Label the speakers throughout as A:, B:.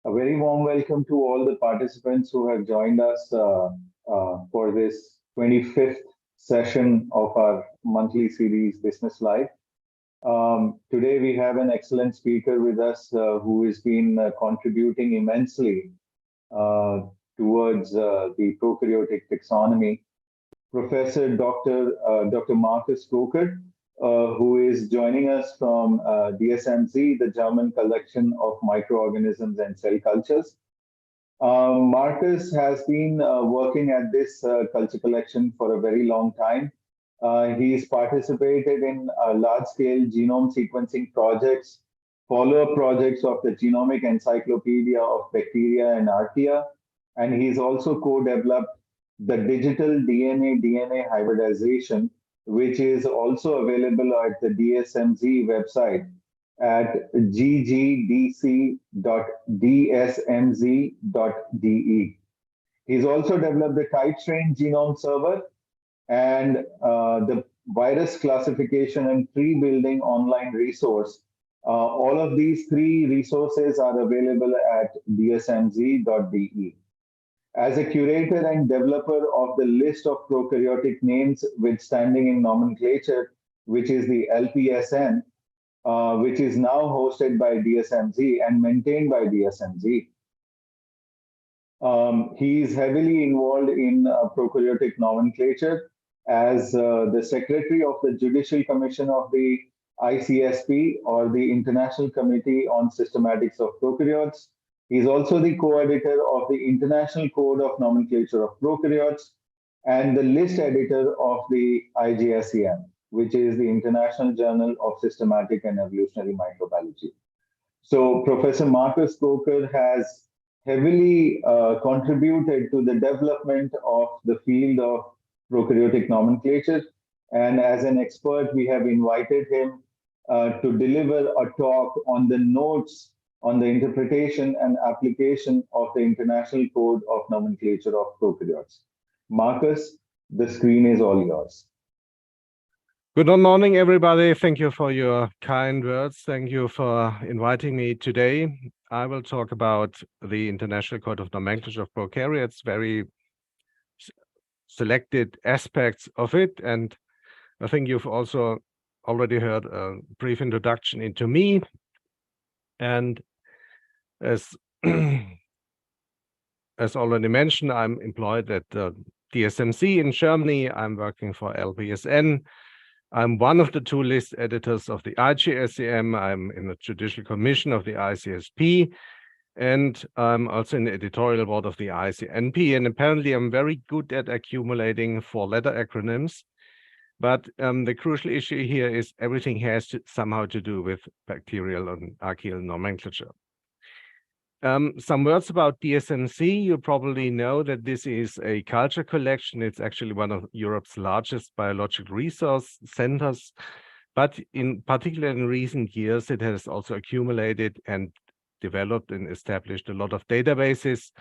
A: A very warm welcome to all the participants who have joined us for this 25th session of our monthly series, Business Live. Today, we have an excellent speaker with us who has been contributing immensely uh, towards the prokaryotic taxonomy. Professor Dr. Markus Göker, who is joining us from DSMZ, the German collection of microorganisms and cell cultures. Markus has been working at this culture collection for a very long time. He's participated in large-scale genome sequencing projects, follow-up projects of the Genomic Encyclopedia of Bacteria and Archaea, and he's also co-developed the digital DNA-DNA hybridization, which is also available at the DSMZ website at ggdc.dsmz.de. He's also developed the type strain genome server and the virus classification and tree building online resource. All of these three resources are available at dsmz.de. As a curator and developer of the list of prokaryotic names with standing in nomenclature, which is the LPSN, which is now hosted by DSMZ and maintained by DSMZ. He is heavily involved in prokaryotic nomenclature as the secretary of the Judicial Commission of the ICSP, or the International Committee on Systematics of Prokaryotes. He's also the co-editor of the International Code of Nomenclature of Prokaryotes and the list editor of the IJSEM, which is the International Journal of Systematic and Evolutionary Microbiology. So Professor Markus Göker has heavily contributed to the development of the field of prokaryotic nomenclature. And as an expert, we have invited him to deliver a talk on the notes on the interpretation and application of the International Code of Nomenclature of Prokaryotes. Markus, the screen is all yours.
B: Good morning, everybody. Thank you for your kind words. Thank you for inviting me today. I will talk about the International Code of Nomenclature of Prokaryotes, very selected aspects of it. And I think you've also already heard a brief introduction into me. And as already mentioned, I'm employed at DSMZ in Germany. I'm working for LPSN. I'm one of the two list editors of the IGSEM. I'm in the Judicial Commission of the ICSP, and I'm also in the editorial board of the ICNP. And apparently, I'm very good at accumulating four-letter acronyms. But the crucial issue here is everything has somehow to do with bacterial and archaeal nomenclature. Some words about DSMZ. You probably know that this is a culture collection. It's actually one of Europe's largest biological resource centers, but in particular in recent years, it has also accumulated and developed and established a lot of databases,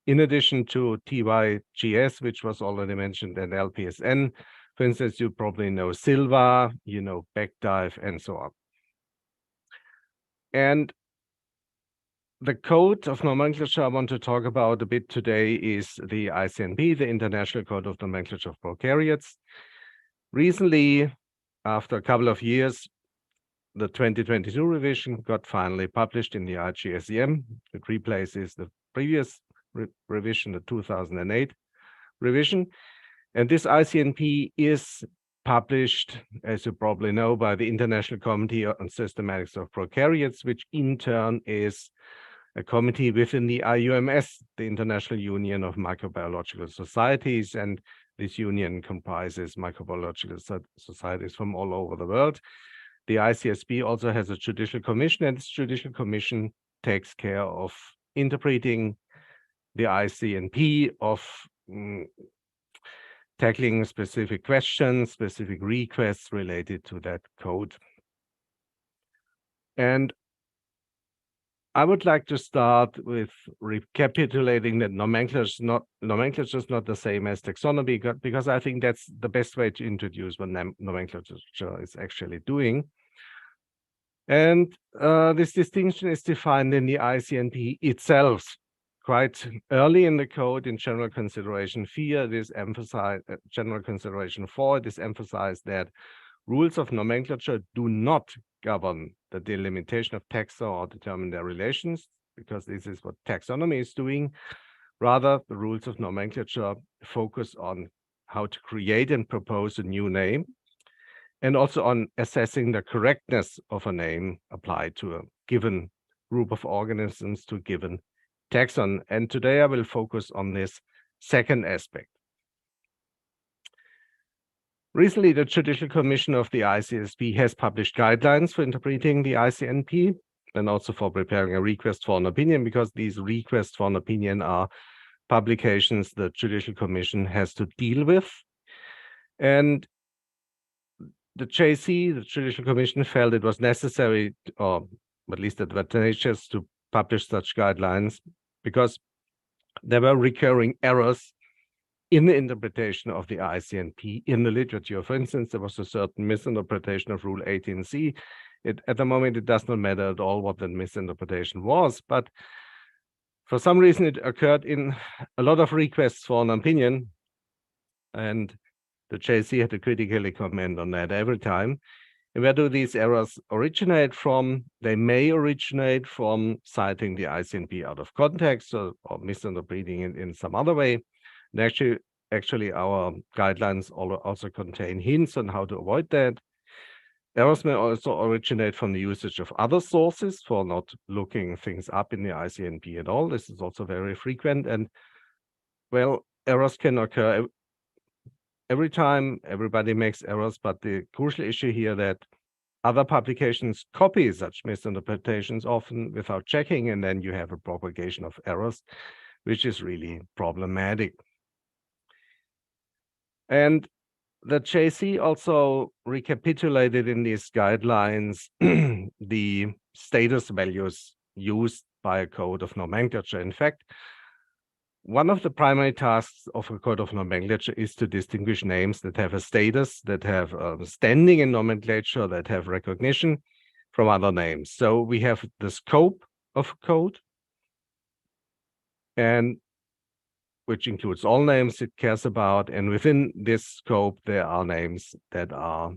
B: in addition to TYGS, which was already mentioned, and LPSN. For instance, you probably know Silva, you know Backdive, and so on. And the code of nomenclature I want to talk about a bit today is the ICNP, the International Code of Nomenclature of Prokaryotes. Recently, after a couple of years, the 2022 revision got finally published in the IGSEM. It replaces the previous revision, the 2008 revision. And this ICNP is published, as you probably know, by the International Committee on Systematics of Prokaryotes, which in turn is a committee within the IUMS, the International Union of Microbiological Societies, and this union comprises microbiological societies from all over the world. The ICSP also has a judicial commission, and this judicial commission takes care of interpreting the ICNP, of tackling specific questions, specific requests related to that code. And I would like to start with recapitulating that nomenclature is not the same as taxonomy, because I think that's the best way to introduce what nomenclature is actually doing. And this distinction is defined in the ICNP itself. Quite early in the code, in general consideration 4, it is emphasized, general consideration 4, it is emphasized that rules of nomenclature do not govern the delimitation of taxa or determine their relations, because this is what taxonomy is doing. Rather, the rules of nomenclature focus on how to create and propose a new name, and also on assessing the correctness of a name applied to a given group of organisms to a given taxon. And today I will focus on this second aspect. Recently, the Judicial Commission of the ICSP has published guidelines for interpreting the ICNP and also for preparing a request for an opinion, because these requests for an opinion are publications the Judicial Commission has to deal with. And the JC, the Judicial Commission, felt it was necessary, or at least advantageous, to publish such guidelines because there were recurring errors in the interpretation of the ICNP in the literature. For instance, there was a certain misinterpretation of Rule 18c. At the moment, it does not matter at all what the misinterpretation was, but for some reason, it occurred in a lot of requests for an opinion, and the JC had to critically comment on that every time. And where do these errors originate from? They may originate from citing the ICNP out of context or misinterpreting it in some other way. And actually, our guidelines also contain hints on how to avoid that. Errors may also originate from the usage of other sources for not looking things up in the ICNP at all. This is also very frequent. And, well, errors can occur every time. Everybody makes errors, but the crucial issue here that other publications copy such misinterpretations often without checking, and then you have a propagation of errors, which is really problematic. And the JC also recapitulated in these guidelines the status values used by a code of nomenclature. In fact, one of the primary tasks of a code of nomenclature is to distinguish names that have a status, that have a standing in nomenclature, that have recognition from other names. So we have the scope of a code, and which includes all names it cares about. And within this scope, there are names that are,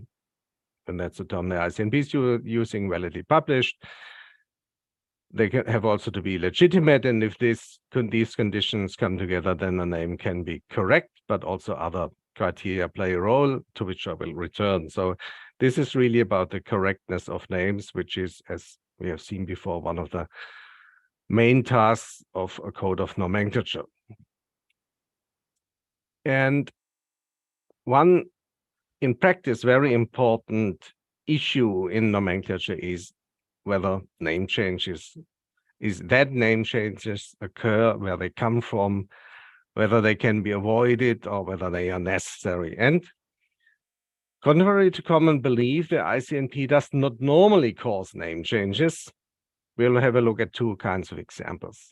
B: and that's the term the ICNP is using, validly published. They have also to be legitimate, and if these conditions come together, then the name can be correct, but also other criteria play a role, to which I will return. So this is really about the correctness of names, which is, as we have seen before, one of the main tasks of a code of nomenclature. And one, in practice, very important issue in nomenclature is whether name changes occur, where they come from, whether they can be avoided, or whether they are necessary. And contrary to common belief, the ICNP does not normally cause name changes. We'll have a look at two kinds of examples.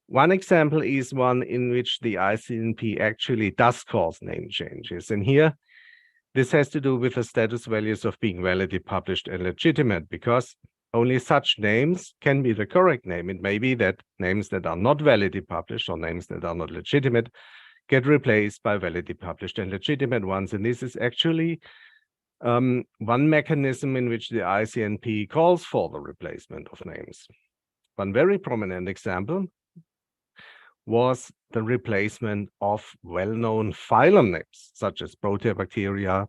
B: One example is one in which the ICNP actually does cause name changes. And here, this has to do with the status values of being validly published and legitimate, because only such names can be the correct name. It may be that names that are not validly published or names that are not legitimate get replaced by validly published and legitimate ones. And this is actually one mechanism in which the ICNP calls for the replacement of names. One very prominent example was the replacement of well-known phylum names, such as Proteobacteria,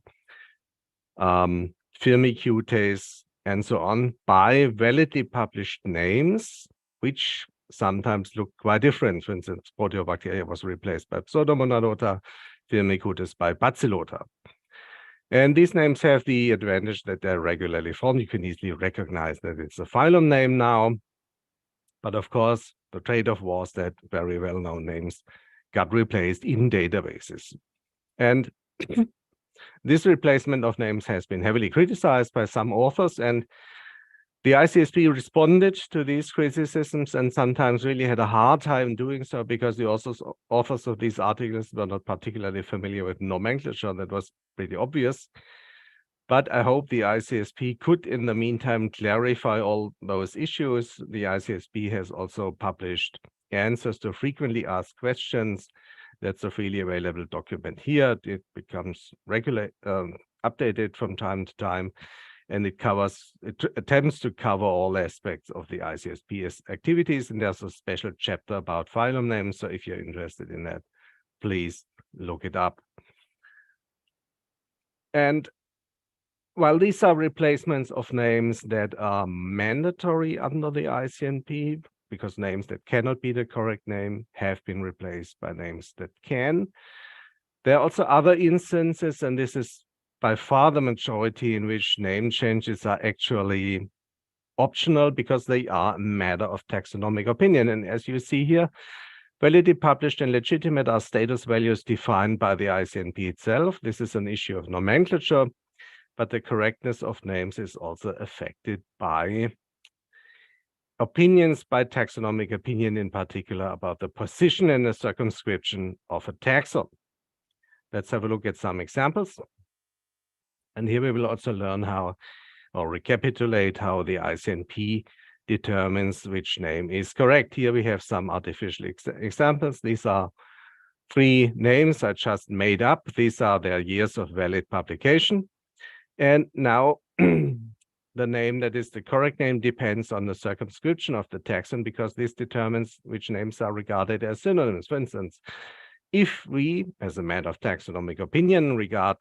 B: Firmicutes, and so on, by validly published names, which sometimes look quite different. For instance, Proteobacteria was replaced by Pseudomonadota, Firmicutes by Bacillota. And these names have the advantage that they're regularly formed. You can easily recognize that it's a phylum name now. But of course, the trade-off was that very well-known names got replaced in databases. And this replacement of names has been heavily criticized by some authors, and the ICSP responded to these criticisms and sometimes really had a hard time doing so because the authors of these articles were not particularly familiar with nomenclature. That was pretty obvious. But I hope the ICSP could, in the meantime, clarify all those issues. The ICSP has also published answers to frequently asked questions. That's a freely available document here. It becomes updated from time to time, and it attempts to cover all aspects of the ICSP's activities. And there's a special chapter about phylum names. So if you're interested in that, please look it up. And while these are replacements of names that are mandatory under the ICNP, because names that cannot be the correct name have been replaced by names that can, there are also other instances, and this is by far the majority, in which name changes are actually optional because they are a matter of taxonomic opinion. And as you see here, validly published and legitimate are status values defined by the ICNP itself. This is an issue of nomenclature, but the correctness of names is also affected by opinions, by taxonomic opinion in particular, about the position and the circumscription of a taxon. Let's have a look at some examples. And here we will also learn how, or recapitulate how the ICNP determines which name is correct. Here we have some artificial examples. These are 3 names I just made up. These are their years of valid publication. And now the name that is the correct name depends on the circumscription of the taxon, because this determines which names are regarded as synonyms. For instance, if we, as a matter of taxonomic opinion, regard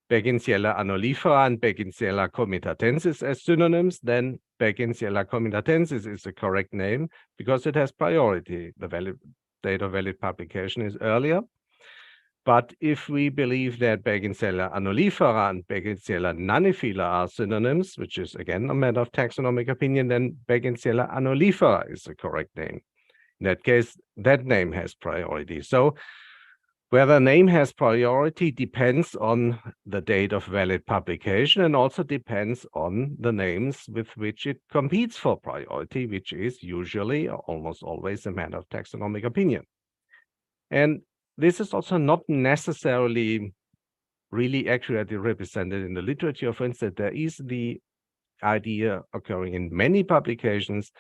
B: Bergensiella annulifera and Bergensiella comitatensis as synonyms, then Bergensiella comitatensis is the correct name because it has priority. The date of valid publication is earlier. But if we believe that Bergensiella annulifera and Bergensiella nannifila are synonyms, which is again a matter of taxonomic opinion, then Bergensiella annulifera is the correct name. In that case, that name has priority. So whether a name has priority depends on the date of valid publication, and also depends on the names with which it competes for priority, which is usually or almost always a matter of taxonomic opinion. And this is also not necessarily really accurately represented in the literature. For instance, there is the idea occurring in many publications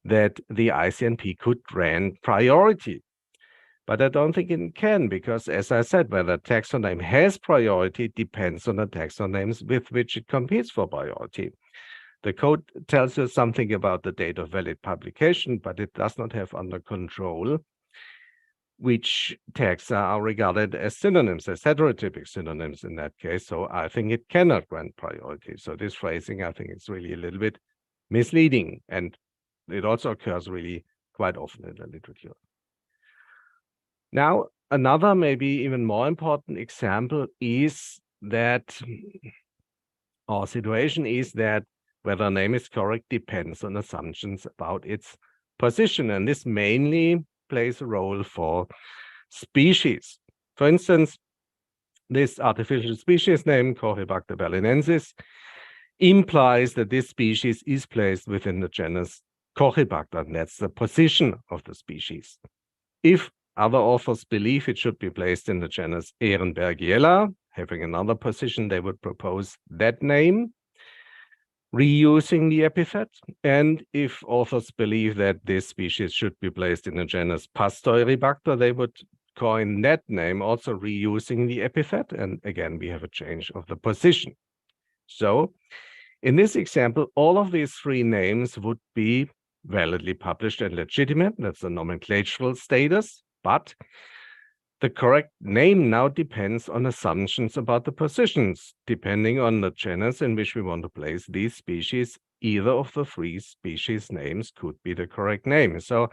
B: that the ICNP could grant priority. But I don't think it can, because as I said, whether a taxon name has priority depends on the taxon names with which it competes for priority. The code tells you something about the date of valid publication, but it does not have under control which taxa are regarded as synonyms, as heterotypic synonyms in that case. So I think it cannot grant priority. So this phrasing, I think it's really a little bit misleading. And it also occurs really quite often in the literature. Now, another maybe even more important example is that, or situation is that whether a name is correct depends on assumptions about its position. And this mainly plays a role for species. For instance, this artificial species name, Corybacter berlinensis, implies that this species is placed within the genus Corybacter, and that's the position of the species. If other authors believe it should be placed in the genus Ehrenbergiella, having another position, they would propose that name, reusing the epithet. And if authors believe that this species should be placed in the genus Pasteuribacter, they would coin that name, also reusing the epithet. And again, we have a change of the position. So in this example, all of these 3 names would be validly published and legitimate. That's the nomenclatural status. But the correct name now depends on assumptions about the positions. Depending on the genus in which we want to place these species, either of the 3 species names could be the correct name. So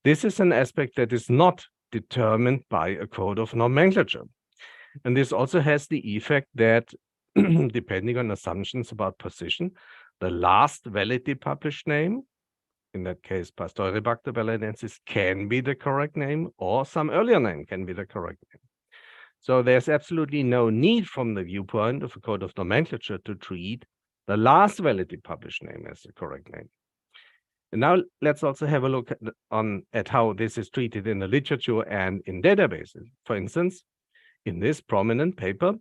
B: this is an aspect that is not determined by a code of nomenclature. And this also has the effect that depending on assumptions about position, the last validly published name, in that case, Pasteuribacter berlinensis, can be the correct name, or some earlier name can be the correct name. So there's absolutely no need from the viewpoint of a code of nomenclature to treat the last validly published name as the correct name. And now let's also have a look at how this is treated in the literature and in databases. For instance, in this prominent paper,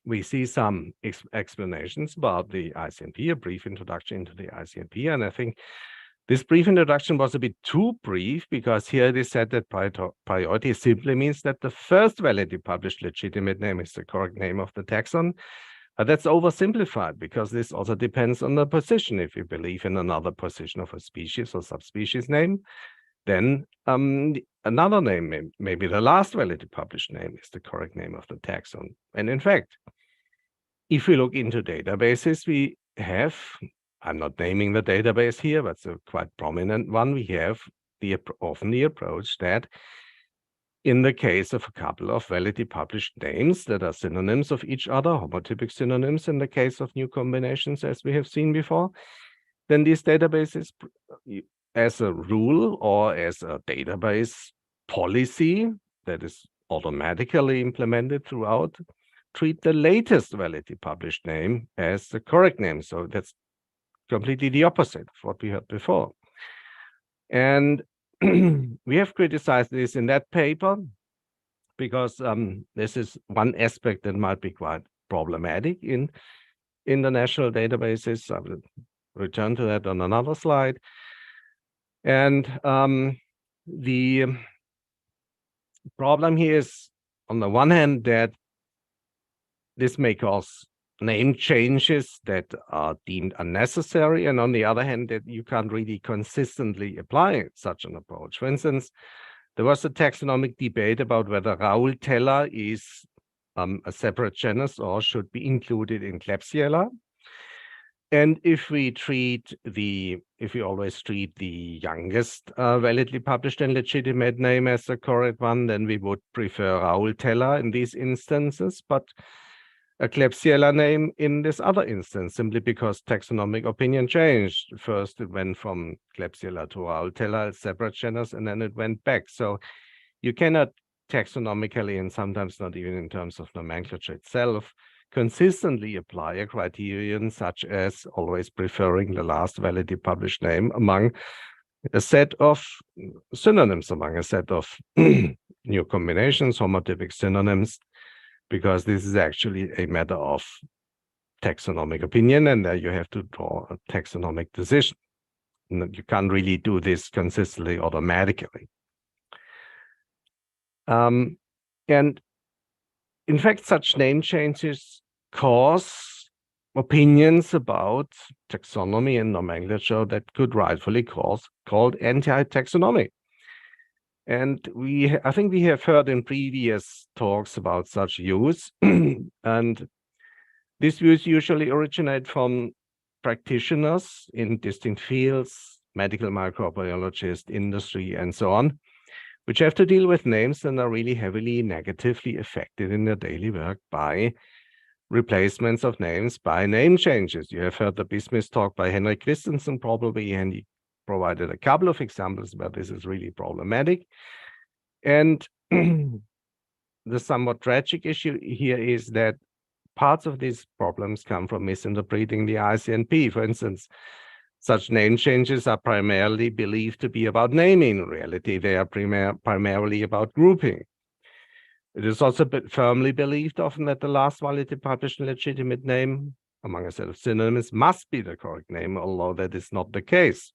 B: we see some explanations about the ICNP, a brief introduction into the ICNP. And I think this brief introduction was a bit too brief, because here it is said that priority simply means that the first validly published legitimate name is the correct name of the taxon. But that's oversimplified, because this also depends on the position. If you believe in another position of a species or subspecies name, then another name, maybe the last validly published name, is the correct name of the taxon. And in fact, if we look into databases, we have, I'm not naming the database here, but it's a quite prominent one. We have often the approach that in the case of a couple of validly published names that are synonyms of each other, homotypic synonyms in the case of new combinations, as we have seen before, then these databases, as a rule or as a database policy that is automatically implemented throughout, treat the latest validly published name as the correct name. So that's completely the opposite of what we had before. And we have criticized this in that paper, because this is one aspect that might be quite problematic in the national databases. I will return to that on another slide. And the problem here is, on the one hand, that this may cause name changes that are deemed unnecessary, and on the other hand, that you can't really consistently apply such an approach. For instance, there was a taxonomic debate about whether Raoultella is a separate genus or should be included in Klebsiella. And if we always treat the youngest validly published and legitimate name as the correct one, then we would prefer Raoultella in these instances, but a Klebsiella name in this other instance, simply because taxonomic opinion changed. First, it went from Klebsiella to Raoultella, a separate genus, and then it went back. So you cannot taxonomically, and sometimes not even in terms of nomenclature itself, consistently apply a criterion such as always preferring the last validly published name among a set of synonyms, among a set of new combinations, homotypic synonyms, because this is actually a matter of taxonomic opinion, and there you have to draw a taxonomic decision. You can't really do this consistently automatically. And in fact, such name changes cause opinions about taxonomy and nomenclature that could rightfully called anti-taxonomic. And I think we have heard in previous talks about such views, and these views usually originate from practitioners in distinct fields, medical microbiologists, industry, and so on, which have to deal with names that are really heavily negatively affected in their daily work by replacements of names by name changes. You have heard the BISMiS talk by Henrik Christensen probably, and he provided a couple of examples where this is really problematic. And the somewhat tragic issue here is that parts of these problems come from misinterpreting the ICNP. For instance, such name changes are primarily believed to be about naming. In reality, they are primarily about grouping. It is also firmly believed often that the last validly published legitimate name among a set of synonyms must be the correct name, although that is not the case.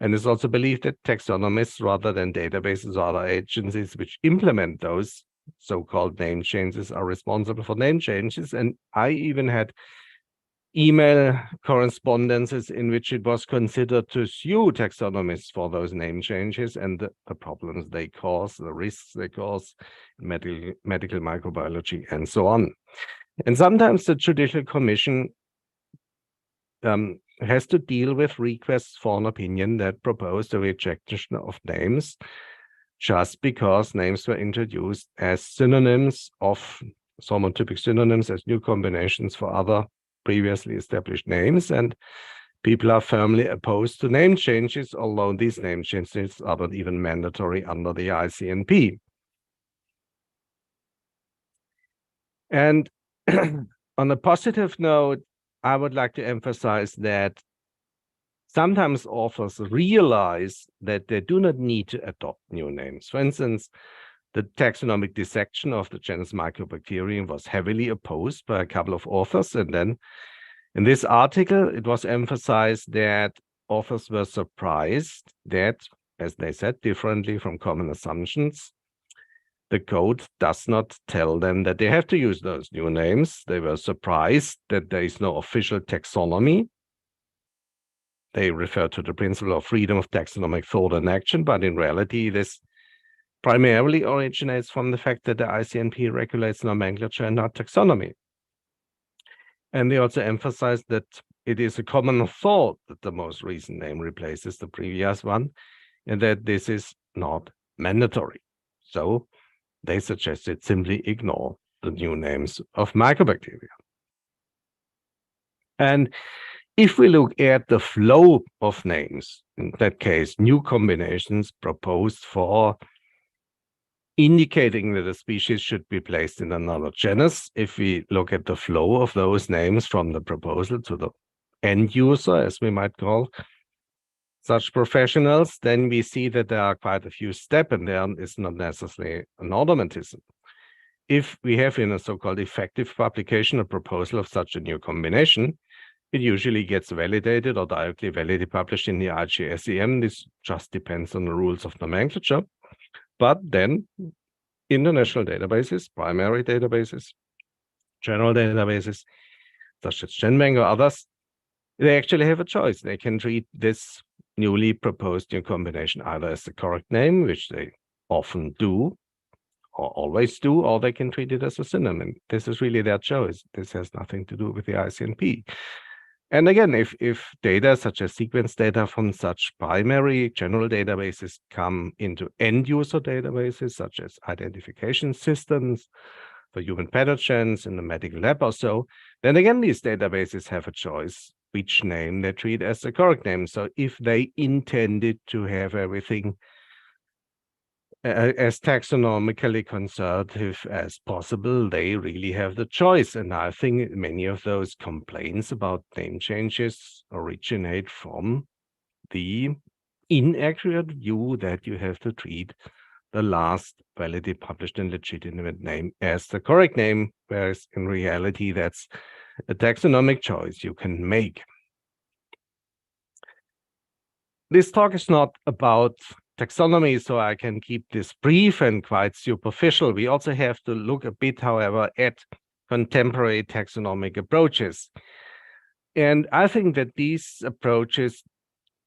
B: And it's also believed that taxonomists, rather than databases or other agencies which implement those so-called name changes, are responsible for name changes. And I even had email correspondences in which it was considered to sue taxonomists for those name changes and the problems they cause, the risks they cause in medical microbiology, and so on. And sometimes the Judicial Commission has to deal with requests for an opinion that propose the rejection of names just because names were introduced as synonyms of homotypic synonyms, as new combinations for other previously established names, and people are firmly opposed to name changes, although these name changes are not even mandatory under the ICNP. And on a positive note, I would like to emphasize that sometimes authors realize that they do not need to adopt new names. For instance, The taxonomic dissection of the genus Mycobacterium was heavily opposed by a couple of authors. And then in this article, it was emphasized that authors were surprised that, as they said, differently from common assumptions, the code does not tell them that they have to use those new names. They were surprised that there is no official taxonomy. They refer to the principle of freedom of taxonomic thought and action, but in reality, this primarily originates from the fact that the ICNP regulates nomenclature and not taxonomy. And they also emphasize that it is a common thought that the most recent name replaces the previous one, and that this is not mandatory. So they suggested simply ignore the new names of mycobacteria. And if we look at the flow of names, in that case, new combinations proposed for indicating that a species should be placed in another genus, if we look at the flow of those names from the proposal to the end user, as we might call such professionals, then we see that there are quite a few steps, and there is not necessarily an automatism. If we have in a so-called effective publication a proposal of such a new combination, it usually gets validated or directly validated published in the IGSEM. This just depends on the rules of nomenclature. But then international databases, primary databases, general databases, such as GenBank or others, they actually have a choice. They can treat this newly proposed new combination either as the correct name, which they often do, or always do, or they can treat it as a synonym. This is really their choice. This has nothing to do with the ICNP. And again, if data such as sequence data from such primary general databases come into end-user databases, such as identification systems for human pathogens in the medical lab or so, then again, these databases have a choice which name they treat as the correct name. So if they intended to have everything as taxonomically conservative as possible, they really have the choice. And I think many of those complaints about name changes originate from the inaccurate view that you have to treat the last validly published and legitimate name as the correct name, whereas in reality, that's a taxonomic choice you can make. This talk is not about taxonomy, so I can keep this brief and quite superficial. We also have to look a bit, however, at contemporary taxonomic approaches. And I think that these approaches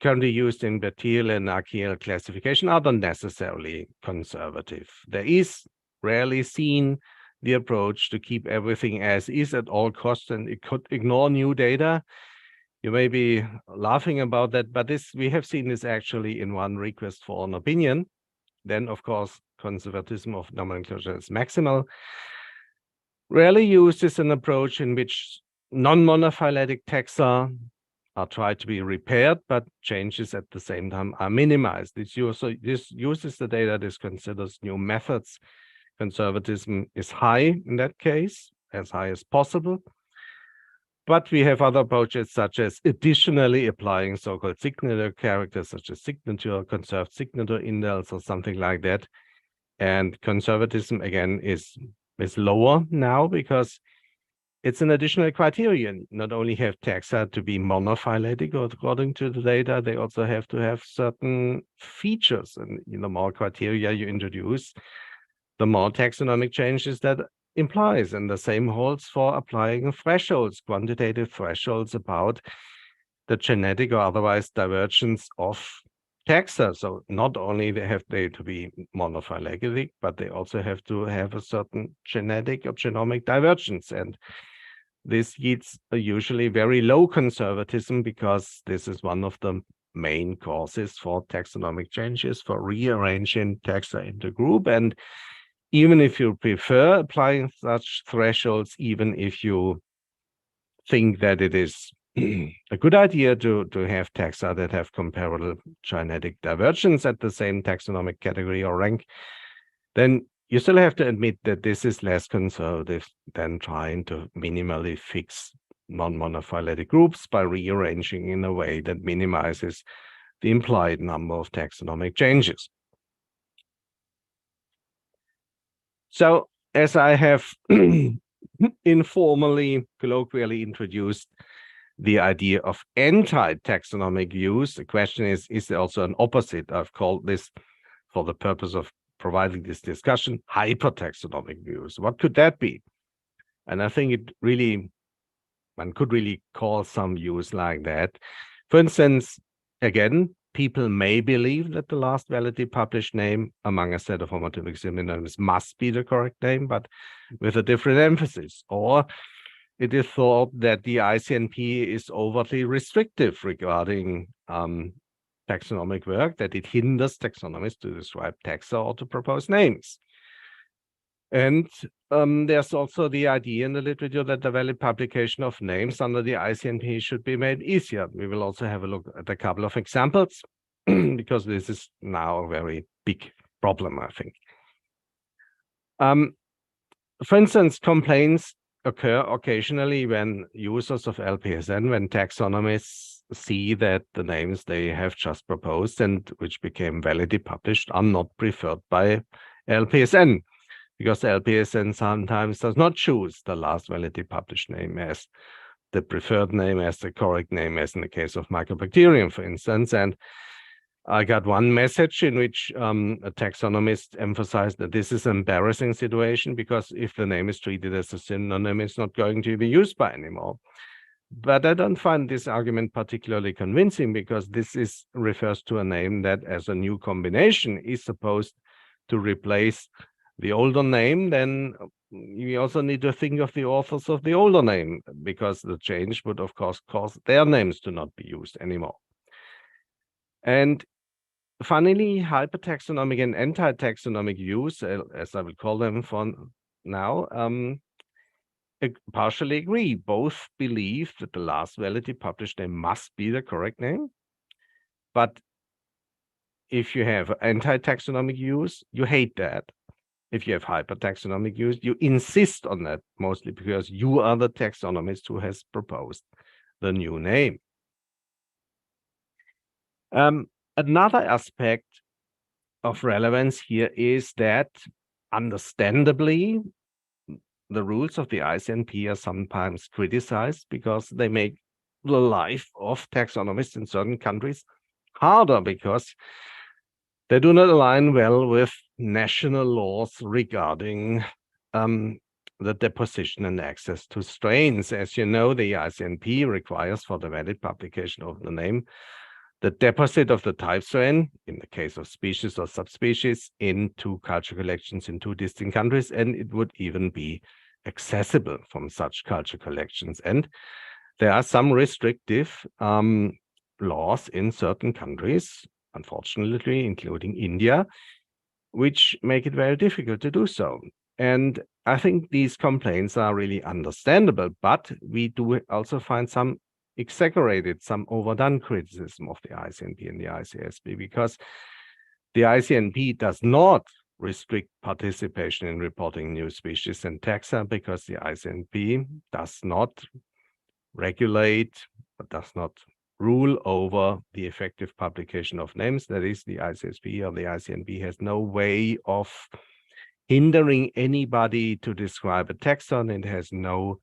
B: currently used in bacterial and archaeal classification are not necessarily conservative. There is rarely seen the approach to keep everything as is at all costs, and it could ignore new data. You may be laughing about that, but we have seen this actually in one request for an opinion. Then, of course, conservatism of nomenclature is maximal. Rarely used is an approach in which non-monophyletic taxa are tried to be repaired, but changes at the same time are minimized. This uses the data, this considers new methods. Conservatism is high in that case, as high as possible. But we have other approaches, such as additionally applying so-called signature characters, such as signature, conserved signature indels, or something like that. And conservatism, again, is lower now because it's an additional criterion. Not only have taxa to be monophyletic according to the data, they also have to have certain features. And the more criteria you introduce, the more taxonomic changes that implies. And the same holds for applying thresholds, quantitative thresholds about the genetic or otherwise divergence of taxa. So not only have they to be monophyletic, but they also have to have a certain genetic or genomic divergence. And this yields a usually very low conservatism, because this is one of the main causes for taxonomic changes, for rearranging taxa into group. And even if you prefer applying such thresholds, even if you think that it is a good idea to have taxa that have comparable genetic divergence at the same taxonomic category or rank, then you still have to admit that this is less conservative than trying to minimally fix non-monophyletic groups by rearranging in a way that minimizes the implied number of taxonomic changes. So as I have informally, colloquially introduced the idea of anti-taxonomic use, the question is there also an opposite? I've called this, for the purpose of providing this discussion, hyper-taxonomic views. What could that be? And I think one could really call some views like that. For instance, again, people may believe that the last validly published name among a set of homotypic synonyms must be the correct name, but with a different emphasis. Or it is thought that the ICNP is overtly restrictive regarding taxonomic work, that it hinders taxonomists to describe taxa or to propose names. And there's also the idea in the literature that the valid publication of names under the ICNP should be made easier. We will also have a look at a couple of examples because this is now a very big problem, I think. For instance, complaints occur occasionally when users of LPSN, when taxonomists see that the names they have just proposed and which became validly published are not preferred by LPSN, because LPSN sometimes does not choose the last validly published name as the preferred name, as the correct name, as in the case of Mycobacterium, for instance. And I got one message in which a taxonomist emphasized that this is an embarrassing situation because if the name is treated as a synonym, it's not going to be used by anymore. But I don't find this argument particularly convincing because this refers to a name that as a new combination is supposed to replace the older name. Then you also need to think of the authors of the older name, because the change would of course cause their names to not be used anymore. And finally, hypertaxonomic and anti-taxonomic views, as I will call them for now, partially agree. Both believe that the last validly published name must be the correct name. But if you have anti-taxonomic views, you hate that. If you have hypertaxonomic views, you insist on that, mostly because you are the taxonomist who has proposed the new name. Another aspect of relevance here is that, understandably, the rules of the ICNP are sometimes criticized because they make the life of taxonomists in certain countries harder, because they do not align well with national laws regarding the deposition and access to strains. As you know, the ICNP requires for the valid publication of the name the deposit of the type strain, in the case of species or subspecies, in 2 culture collections in 2 distinct countries, and it would even be accessible from such culture collections. And there are some restrictive laws in certain countries, unfortunately, including India, which make it very difficult to do so. And I think these complaints are really understandable, but we do also find some exaggerated, some overdone criticism of the ICNP and the ICSP, because the ICNP does not restrict participation in reporting new species and taxa, because the ICNP does not regulate, but does not rule over the effective publication of names. That is, the ICSP or the ICNP has no way of hindering anybody to describe a taxon. It has no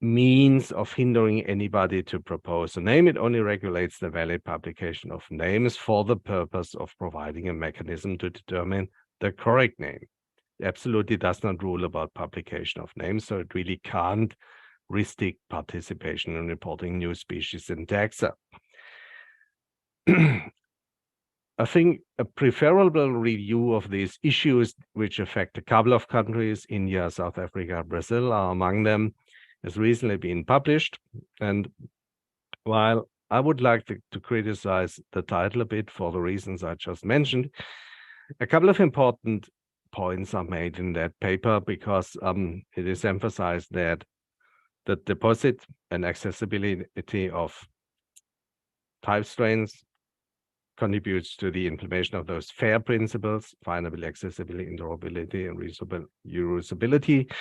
B: means of hindering anybody to propose a name. It only regulates the valid publication of names for the purpose of providing a mechanism to determine the correct name. It absolutely does not rule about publication of names, so it really can't restrict participation in reporting new species and taxa. I think a preferable review of these issues, which affect a couple of countries, India, South Africa, Brazil are among them, has recently been published. And while I would like to criticize the title a bit for the reasons I just mentioned, a couple of important points are made in that paper, because it is emphasized that the deposit and accessibility of type strains contributes to the implementation of those FAIR principles: findability, accessibility, interoperability, and reusability,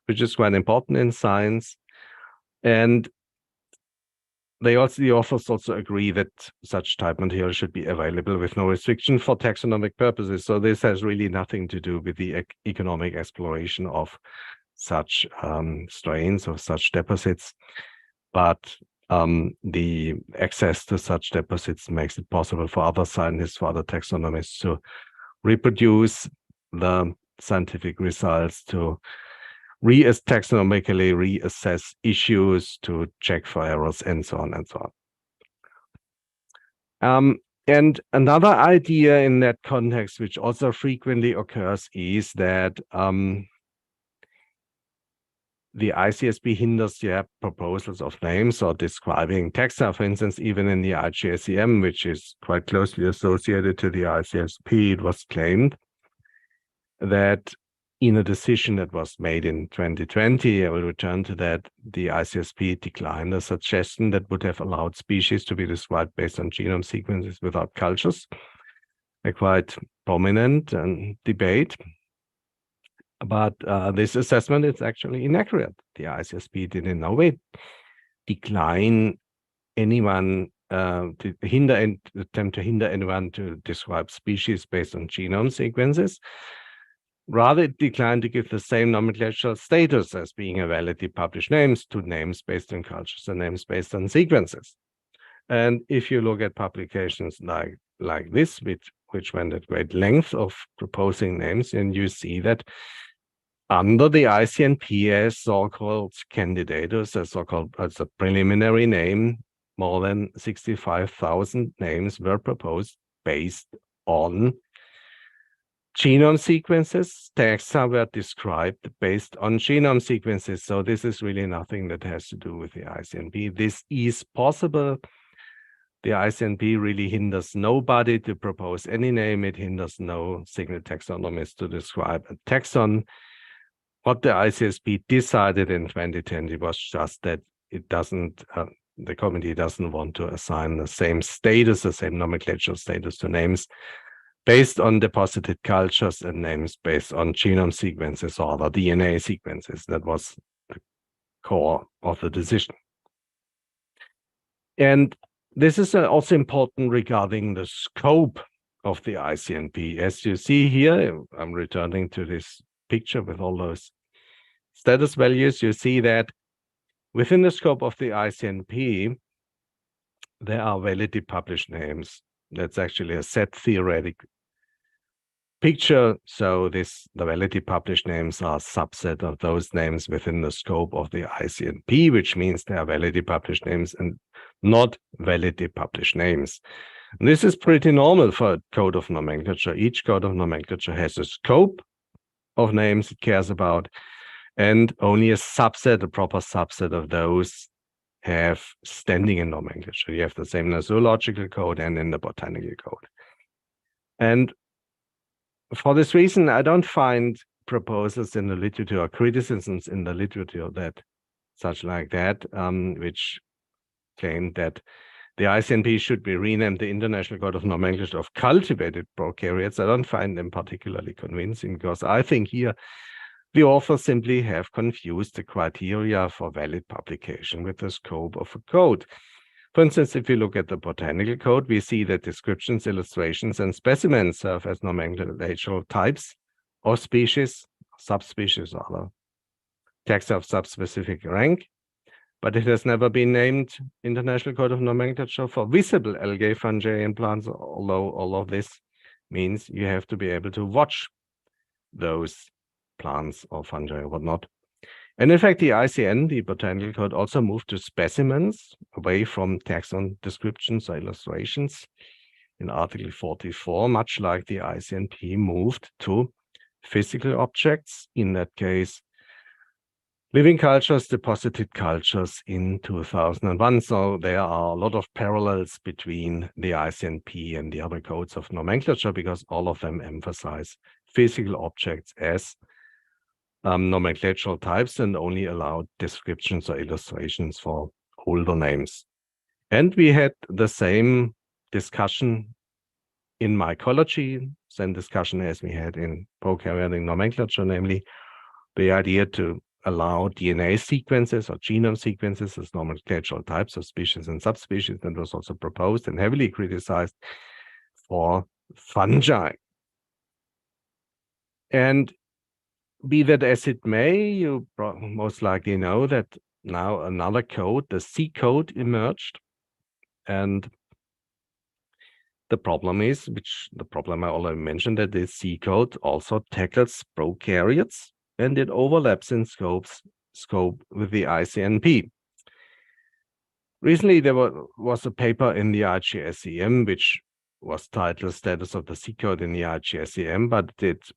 B: which is quite important in science. And the authors also agree that such type material should be available with no restriction for taxonomic purposes. So this has really nothing to do with the economic exploration of such strains of such deposits, but the access to such deposits makes it possible for other scientists, for other taxonomists to reproduce the scientific results, to taxonomically reassess issues, to check for errors, and so on and so on. And another idea in that context, which also frequently occurs, is that the ICSP hinders proposals of names or describing taxa, for instance, even in the IGSEM, which is quite closely associated to the ICSP. It was claimed that in a decision that was made in 2020, I will return to that, the ICSP declined a suggestion that would have allowed species to be described based on genome sequences without cultures, a quite prominent debate. But this assessment is actually inaccurate. The ICSP did in no way decline anyone, attempt to hinder anyone to describe species based on genome sequences. Rather, it declined to give the same nomenclatural status as being a validly published names to names based on cultures and names based on sequences. And if you look at publications like this, which went at great length of proposing names, and you see that under the ICNP as so-called candidates, as a preliminary name, more than 65,000 names were proposed based on genome sequences. Taxa were described based on genome sequences. So this is really nothing that has to do with the ICNP. This is possible. The ICNP really hinders nobody to propose any name. It hinders no single taxonomist to describe a taxon. What the ICSP decided in 2020 was just that it doesn't, the committee doesn't want to assign the same status, the same nomenclature status to names based on deposited cultures and names based on genome sequences or other DNA sequences. That was the core of the decision. And this is also important regarding the scope of the ICNP. As you see here, I'm returning to this picture with all those status values. You see that within the scope of the ICNP, there are validly published names. That's actually a set theoretic picture. So the validly published names are a subset of those names within the scope of the ICNP, which means they are validly published names and not validly published names. And this is pretty normal for a code of nomenclature. Each code of nomenclature has a scope of names it cares about, and only a subset, a proper subset of those have standing in nomenclature. You have the same in the zoological code and in the botanical code. And for this reason, I don't find proposals in the literature or criticisms in the literature that which claim that the ICNP should be renamed the International Code of Nomenclature of Cultivated Prokaryotes. I don't find them particularly convincing, because I think here the authors simply have confused the criteria for valid publication with the scope of a code. For instance, if you look at the botanical code, we see that descriptions, illustrations, and specimens serve as nomenclatural types of species, subspecies, or other taxa of subspecific rank. But it has never been named International Code of Nomenclature for visible algae, fungi, and plants, although all of this means you have to be able to watch those plants or fungi or whatnot. And in fact, the ICN, the Botanical Code, also moved to specimens away from taxon descriptions or illustrations in Article 44, much like the ICNP moved to physical objects, in that case, living cultures, deposited cultures in 2001. So there are a lot of parallels between the ICNP and the other codes of nomenclature, because all of them emphasize physical objects as nomenclatural types and only allow descriptions or illustrations for older names. And we had the same discussion in mycology, same discussion as we had in prokaryotic nomenclature, namely the idea to allow DNA sequences or genome sequences as nomenclatural types of species and subspecies. That was also proposed and heavily criticized for fungi. And be that as it may, you most likely know that now another code, the C code, emerged. And the problem is, the problem I already mentioned, that this C code also tackles prokaryotes, and it overlaps in scope with the ICNP. Recently, there was a paper in the IGSEM, which was titled Status of the C code in the IGSEM, but it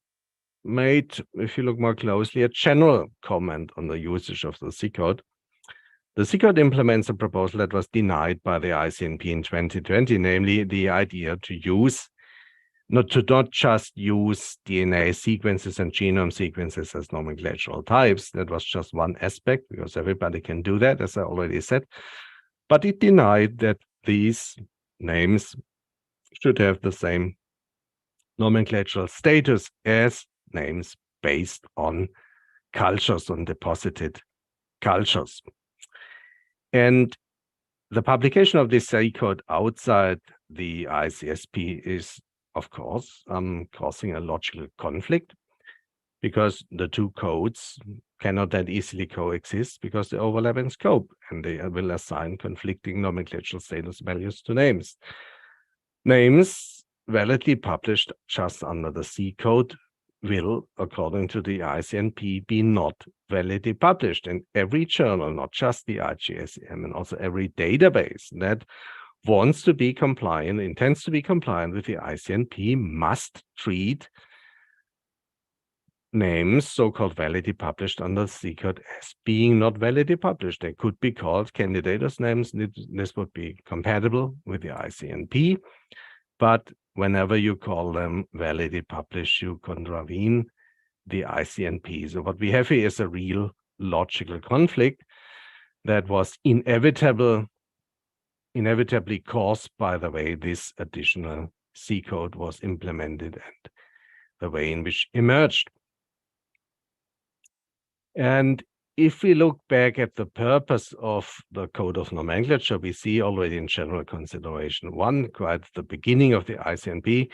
B: made, if you look more closely, a general comment on the usage of the C code. The C code implements a proposal that was denied by the ICNP in 2020, namely the idea to use, not just use DNA sequences and genome sequences as nomenclatural types. That was just one aspect, because everybody can do that, as I already said. But it denied that these names should have the same nomenclatural status as names based on cultures, on deposited cultures. And the publication of this C code outside the ICSP is, of course, causing a logical conflict, because the two codes cannot that easily coexist because they overlap in scope, and they will assign conflicting nomenclatural status values to names. Names validly published just under the C code will, according to the ICNP, be not validly published. And every journal, not just the IGSEM, and also every database that wants to be compliant, intends to be compliant with the ICNP, must treat names, so-called validly published under C code, as being not validly published. They could be called candidatus names. This would be compatible with the ICNP, but whenever you call them validly published, you contravene the ICNP. So what we have here is a real logical conflict that was inevitably caused by the way this additional C code was implemented and the way in which emerged. And if we look back at the purpose of the Code of Nomenclature, we see already in general consideration one, quite at the beginning of the ICNP,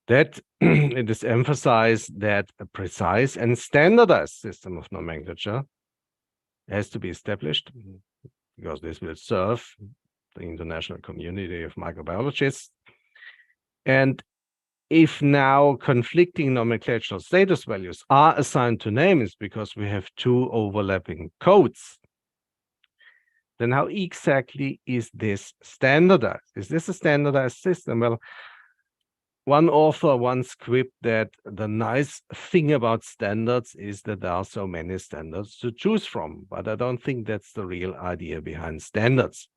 B: that it is emphasized that a precise and standardized system of nomenclature has to be established, because this will serve the international community of microbiologists. And if now conflicting nomenclatural status values are assigned to names because we have two overlapping codes, then how exactly is this standardized? Is this a standardized system? Well, one author once quipped that the nice thing about standards is that there are so many standards to choose from, but I don't think that's the real idea behind standards.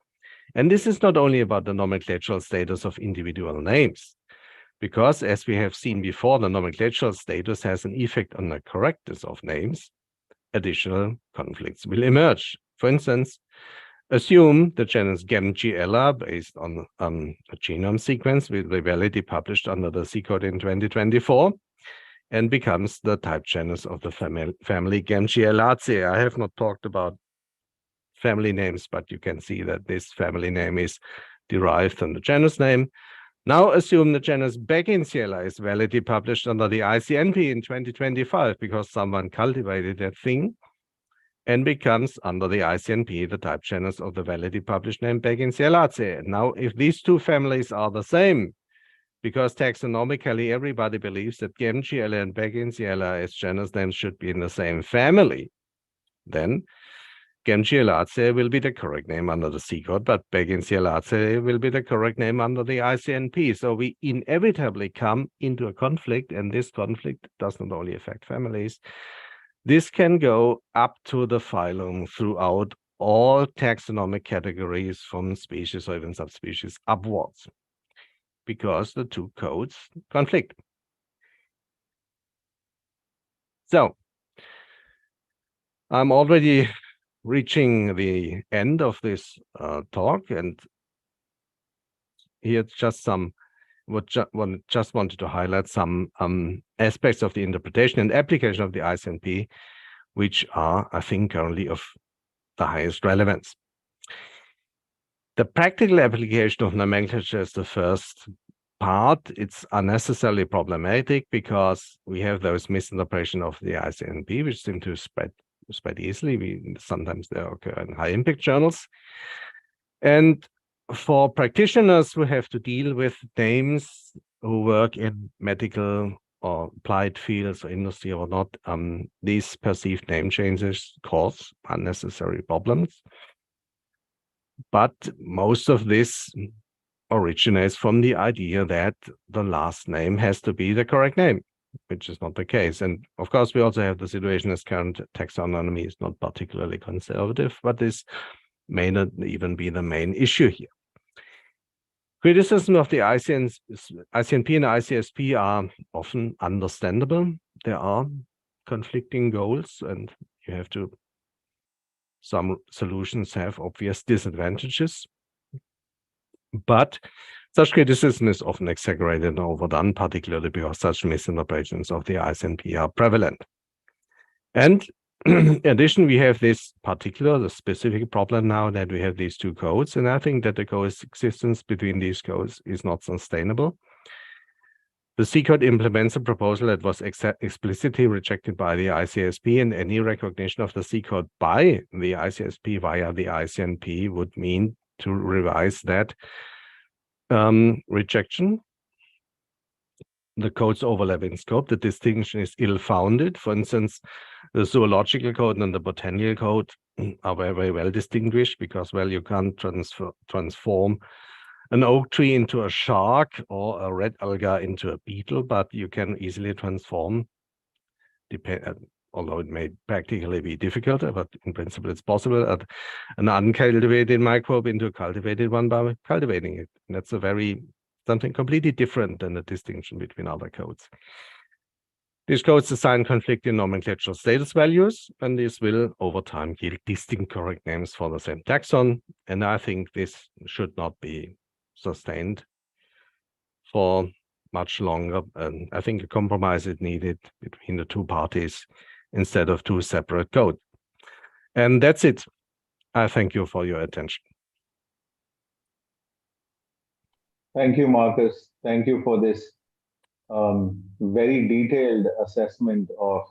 B: And this is not only about the nomenclatural status of individual names, because as we have seen before, the nomenclatural status has an effect on the correctness of names. Additional conflicts will emerge. For instance, assume the genus Gamgiella, based on a genome sequence, will be validly published under the C code in 2024 and becomes the type genus of the family Gamgielaceae. I have not talked about family names, but you can see that this family name is derived from the genus name. Now assume the genus Baginsiella is validly published under the ICNP in 2025 because someone cultivated that thing, and becomes under the ICNP the type genus of the validly published name Baginsielaceae. Now, if these two families are the same, because taxonomically everybody believes that Gamgiella and Baginsiella as genus names should be in the same family, then Gamgielaceae will be the correct name under the C code, but Baginsielaceae will be the correct name under the ICNP. So we inevitably come into a conflict, and this conflict does not only affect families. This can go up to the phylum throughout all taxonomic categories from species or even subspecies upwards, because the two codes conflict. So I'm already reaching the end of this talk, and here just just wanted to highlight some aspects of the interpretation and application of the ICNP, which are, I think, currently of the highest relevance. The practical application of nomenclature is the first part. It's unnecessarily problematic because we have those misinterpretations of the ICNP, which seem to spread easily. Sometimes they occur in high impact journals. And for practitioners who have to deal with names who work in medical or applied fields or industry or not, these perceived name changes cause unnecessary problems. But most of this originates from the idea that the last name has to be the correct name, which is not the case. And of course, we also have the situation as current taxonomy is not particularly conservative, but this may not even be the main issue here. Criticism of the ICNP and ICSP are often understandable. There are conflicting goals, and you have to. Some solutions have obvious disadvantages, but such criticism is often exaggerated and overdone, particularly because such misinterpretations of the ICNP are prevalent. And in addition, we have this the specific problem now that we have these two codes, and I think that the coexistence between these codes is not sustainable. The C code implements a proposal that was explicitly rejected by the ICSP, and any recognition of the C code by the ICSP via the ICNP would mean to revise that rejection. The codes overlap in scope. The distinction is ill-founded. For instance, the zoological code and the botanical code are very, very well distinguished because, well, you can't transform an oak tree into a shark or a red alga into a beetle, but you can easily transform, although it may practically be difficult, but in principle it's possible, an uncultivated microbe into a cultivated one by cultivating it. And that's something completely different than the distinction between other codes. These codes assign conflicting nomenclature status values, and this will, over time, yield distinct correct names for the same taxon. And I think this should not be sustained for much longer. And I think a compromise is needed between the two parties instead of two separate codes. And that's it. I thank you for your attention.
A: Thank you, Markus. Thank you for this very detailed assessment of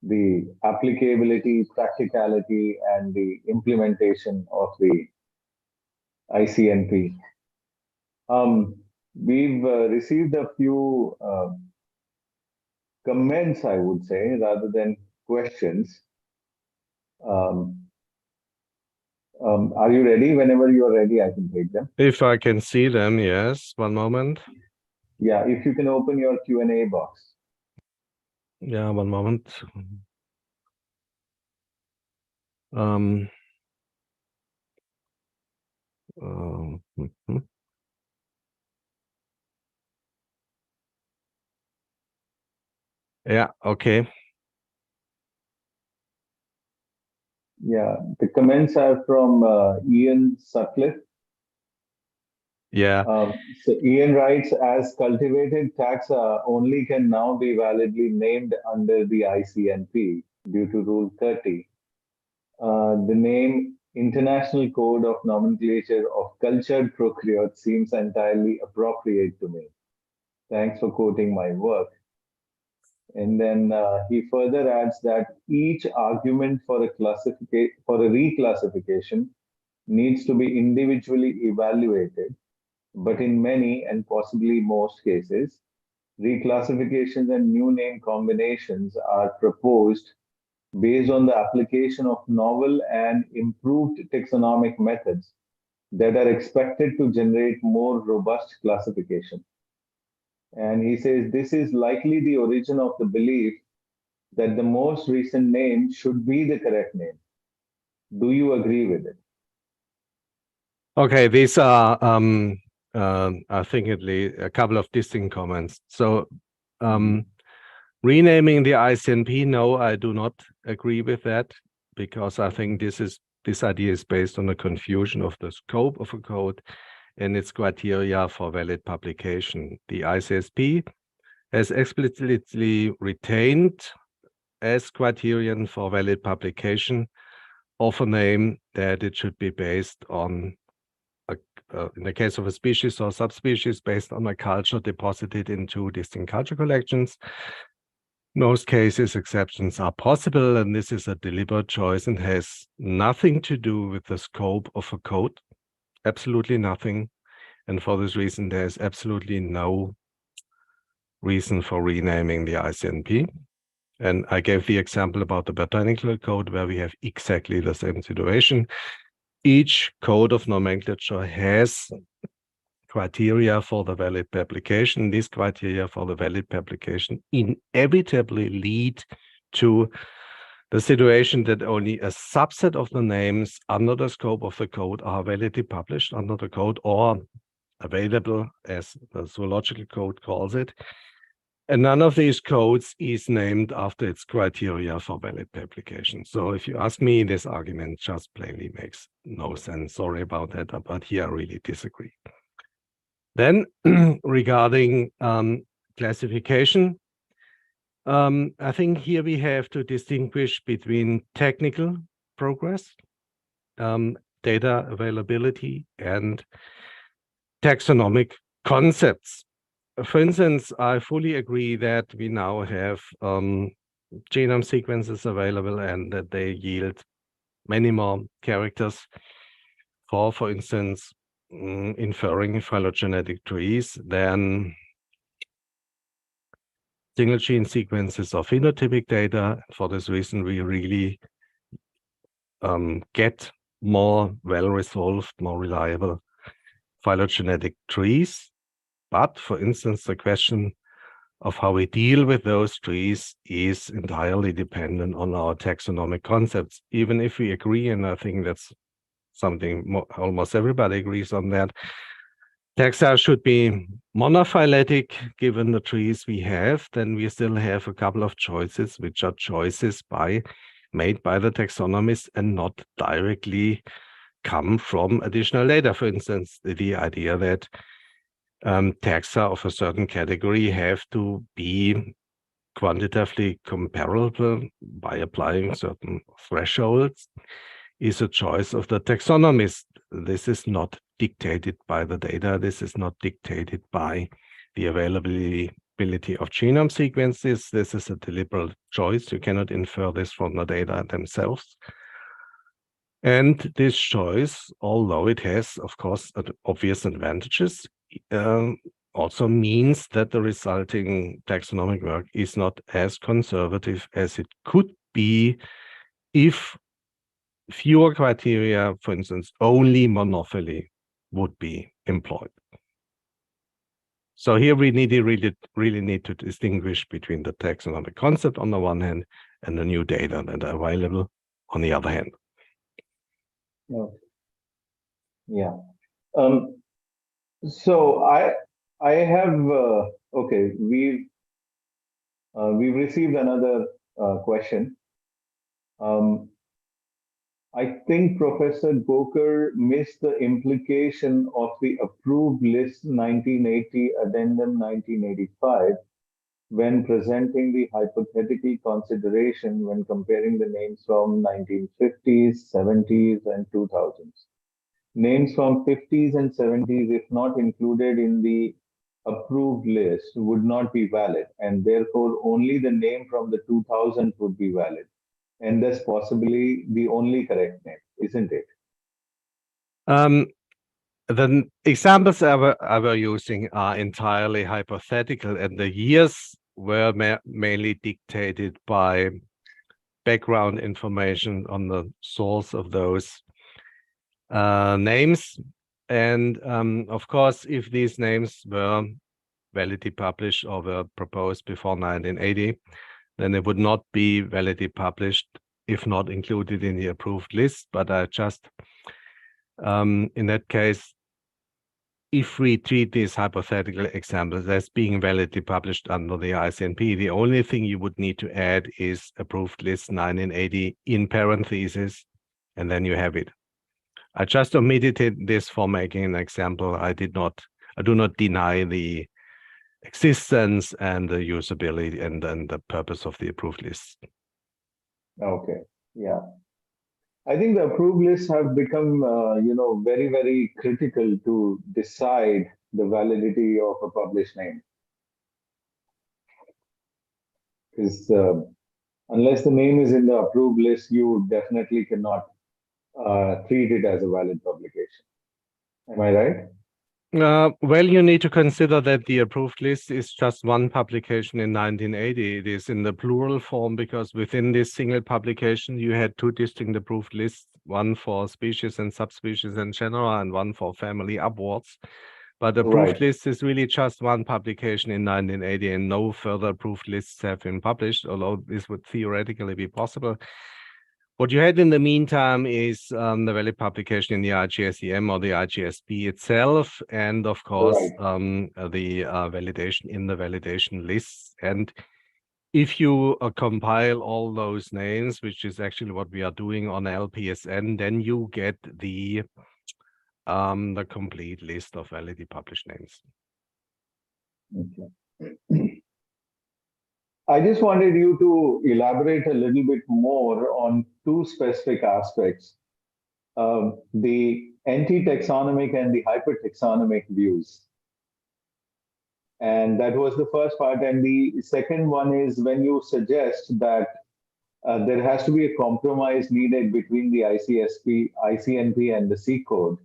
A: the applicability, practicality, and the implementation of the ICNP. We've received a few comments, I would say, rather than questions. Are you ready? Whenever you're ready, I can take them.
B: If I can see them, yes. 1 moment.
A: Yeah, if you can open your Q&A box.
B: Yeah, 1 moment. Yeah, okay.
A: Yeah, the comments are from Ian Sutcliffe.
B: Yeah.
A: So Ian writes, as cultivated taxa only can now be validly named under the ICNP due to Rule 30. The name International Code of Nomenclature of Cultured Prokaryotes seems entirely appropriate to me. Thanks for quoting my work. And then he further adds that each argument for a reclassification needs to be individually evaluated, but in many and possibly most cases, reclassifications and new name combinations are proposed based on the application of novel and improved taxonomic methods that are expected to generate more robust classification. And he says this is likely the origin of the belief that the most recent name should be the correct name. Do you agree with it?
B: Okay, these are, I think, at least a couple of distinct comments. So, renaming the ICNP, no, I do not agree with that, because I think this idea is based on the confusion of the scope of a code and its criteria for valid publication. The ICSP has explicitly retained as criterion for valid publication of a name that it should be based on, in the case of a species or subspecies, based on a culture deposited in two distinct culture collections. Most cases, exceptions are possible, and this is a deliberate choice and has nothing to do with the scope of a code, absolutely nothing. And for this reason, there's absolutely no reason for renaming the ICNP. And I gave the example about the botanical code where we have exactly the same situation. Each code of nomenclature has criteria for the valid publication. These criteria for the valid publication inevitably lead to the situation that only a subset of the names under the scope of the code are validly published under the code or available, as the zoological code calls it. And none of these codes is named after its criteria for valid publication. So if you ask me, this argument just plainly makes no sense. Sorry about that, but here I really disagree. Then regarding classification, I think here we have to distinguish between technical progress, data availability, and taxonomic concepts. For instance, I fully agree that we now have genome sequences available and that they yield many more characters for instance, inferring phylogenetic trees than single gene sequences or phenotypic data. For this reason, we really get more well-resolved, more reliable phylogenetic trees. But for instance, the question of how we deal with those trees is entirely dependent on our taxonomic concepts. Even if we agree, and I think that's something almost everybody agrees on, that taxa should be monophyletic given the trees we have, then we still have a couple of choices, which are choices made by the taxonomists and not directly come from additional data. For instance, the idea that taxa of a certain category have to be quantitatively comparable by applying certain thresholds is a choice of the taxonomist. This is not dictated by the data. This is not dictated by the availability of genome sequences. This is a deliberate choice. You cannot infer this from the data themselves. And this choice, although it has, of course, obvious advantages, also means that the resulting taxonomic work is not as conservative as it could be if fewer criteria, for instance, only monophyly would be employed. So here we really need to distinguish between the taxonomic concept on the one hand and the new data that are available on the other hand.
A: Yeah. So I have okay. We've received another question. I think Professor Göker missed the implication of the approved list 1980 addendum 1985 when presenting the hypothetical consideration when comparing the names from 1950s, 70s, and 2000s. Names from 50s and 70s, if not included in the approved list, would not be valid, and therefore only the name from the 2000s would be valid, and thus possibly the only correct name, isn't it?
B: The examples I were using are entirely hypothetical, and the years were mainly dictated by background information on the source of those names. And of course, if these names were validly published or were proposed before 1980, then it would not be validly published if not included in the approved list. But I just, in that case, if we treat these hypothetical examples as being validly published under the ICNP, the only thing you would need to add is approved list 1980 in parentheses, and then you have it. I just omitted this for making an example. I do not deny the existence and the usability and the purpose of the approved list.
A: Okay. Yeah. I think the approved lists have become, very, very critical to decide the validity of a published name. Because unless the name is in the approved list, you definitely cannot treat it as a valid publication. Am I right?
B: Well, you need to consider that the approved list is just one publication in 1980. It is in the plural form because within this single publication, you had two distinct approved lists, one for species and subspecies in general and one for family upwards. But the approved
A: Right.
B: list is really just one publication in 1980 and no further approved lists have been published, although this would theoretically be possible. What you had in the meantime is the valid publication in the IGSEM or the IGSB itself, and of course,
A: Right.
B: the validation in the validation lists. And if you compile all those names, which is actually what we are doing on LPSN, then you get the complete list of validly published names.
A: Okay. I just wanted you to elaborate a little bit more on two specific aspects, the anti-taxonomic and the hypertaxonomic views. And that was the first part. And the second one is when you suggest that there has to be a compromise needed between the ICSP, ICNP, and the C code.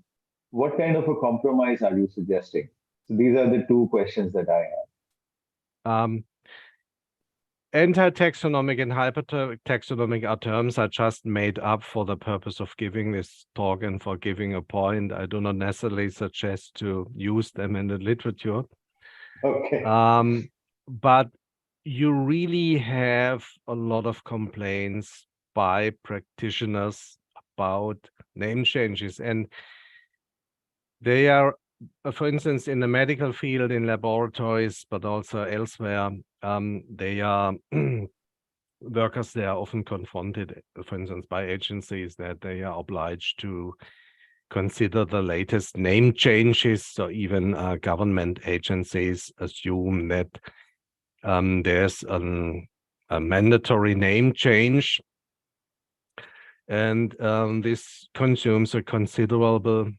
A: What kind of a compromise are you suggesting? So these are the two questions that I have.
B: Anti-taxonomic and hyper-taxonomic are terms are just made up for the purpose of giving this talk and for giving a point. I do not necessarily suggest to use them in the literature.
A: Okay.
B: But you really have a lot of complaints by practitioners about name changes, and they are, for instance, in the medical field, in laboratories, but also elsewhere, they are workers, they are often confronted, for instance, by agencies that they are obliged to consider the latest name changes. So even government agencies assume that there's a mandatory name change. And this consumes a considerable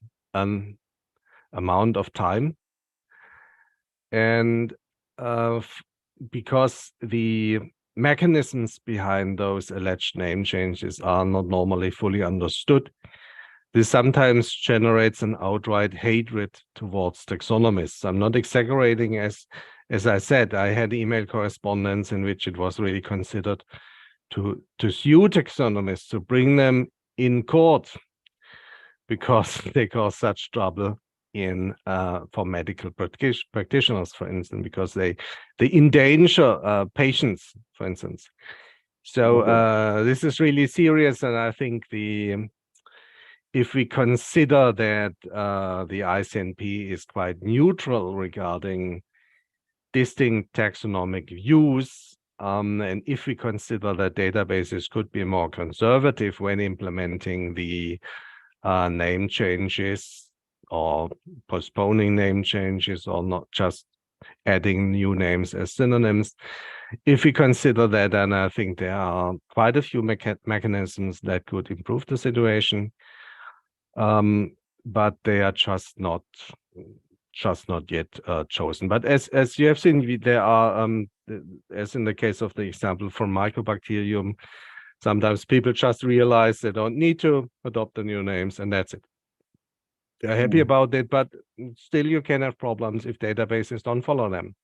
B: amount of time. And because the mechanisms behind those alleged name changes are not normally fully understood, this sometimes generates an outright hatred towards taxonomists. I'm not exaggerating. As I said, I had email correspondence in which it was really considered to sue taxonomists, to bring them in court because they cause such trouble in for medical practitioners, for instance, because they endanger patients, for instance. So this is really serious, and I think if we consider that the ICNP is quite neutral regarding distinct taxonomic views, and if we consider that databases could be more conservative when implementing the name changes or postponing name changes or not just adding new names as synonyms. If we consider that, then I think there are quite a few mechanisms that could improve the situation, but they are just not yet chosen. But as you have seen, there are, as in the case of the example from Mycobacterium, sometimes people just realize they don't need to adopt the new names, and that's it. They're happy about it, but still you can have problems if databases don't follow them.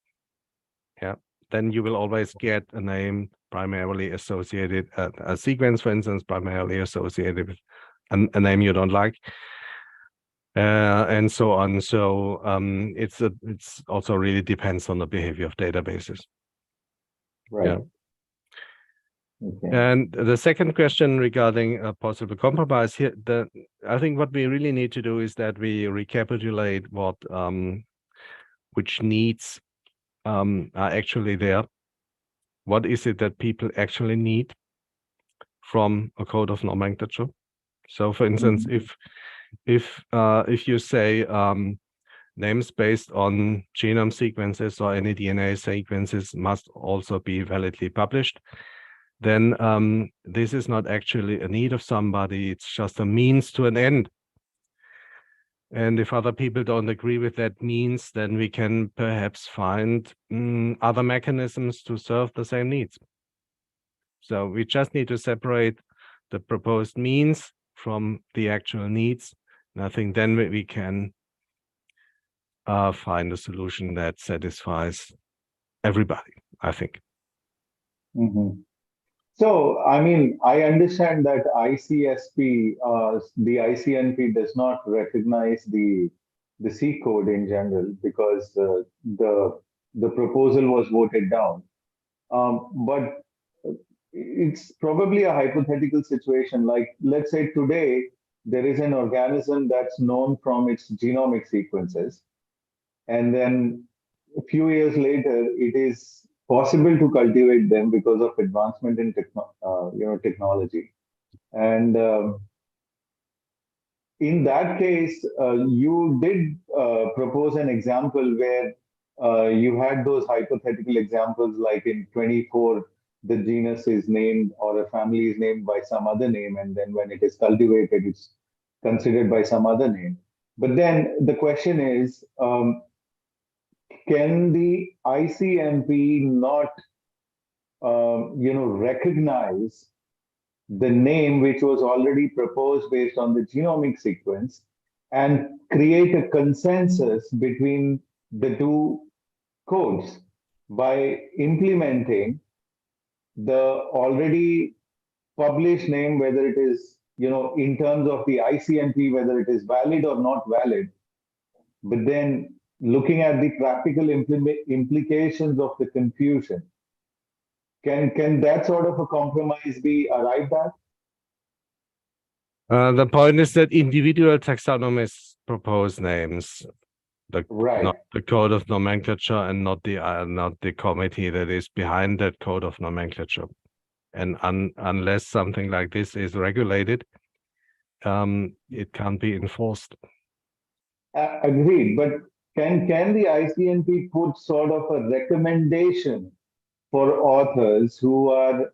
B: Yeah, then you will always get a name primarily associated, a sequence, for instance, primarily associated with a name you don't like, and so on. So it's also really depends on the behavior of databases.
A: Right.
B: Yeah.
A: Okay.
B: And the second question regarding a possible compromise here, I think what we really need to do is that we recapitulate what which needs are actually there. What is it that people actually need from a code of nomenclature? So, for instance, if you say names based on genome sequences or any DNA sequences must also be validly published, then this is not actually a need of somebody, it's just a means to an end. And if other people don't agree with that means, then we can perhaps find other mechanisms to serve the same needs. So we just need to separate the proposed means from the actual needs. And I think then we can find a solution that satisfies everybody, I think.
A: Mhm. So, I mean, I understand that ICSP, the ICNP does not recognize the C code in general because the proposal was voted down. But it's probably a hypothetical situation. Like, let's say today there is an organism that's known from its genomic sequences, and then a few years later, it is possible to cultivate them because of advancement in technology. And in that case, you did propose an example where you had those hypothetical examples, like in 24, the genus is named or a family is named by some other name, and then when it is cultivated, it's considered by some other name. But then the question is, can the ICMP not, recognize the name which was already proposed based on the genomic sequence and create a consensus between the two codes by implementing the already published name, whether it is, in terms of the ICMP, whether it is valid or not valid, but then looking at the practical implications of the confusion. Can that sort of a compromise be arrived at?
B: The point is that individual taxonomists propose names,
A: Right.
B: not the code of nomenclature, and not the committee that is behind that code of nomenclature. And unless something like this is regulated, it can't be enforced.
A: Agreed. But can the ICNP put sort of a recommendation for authors who are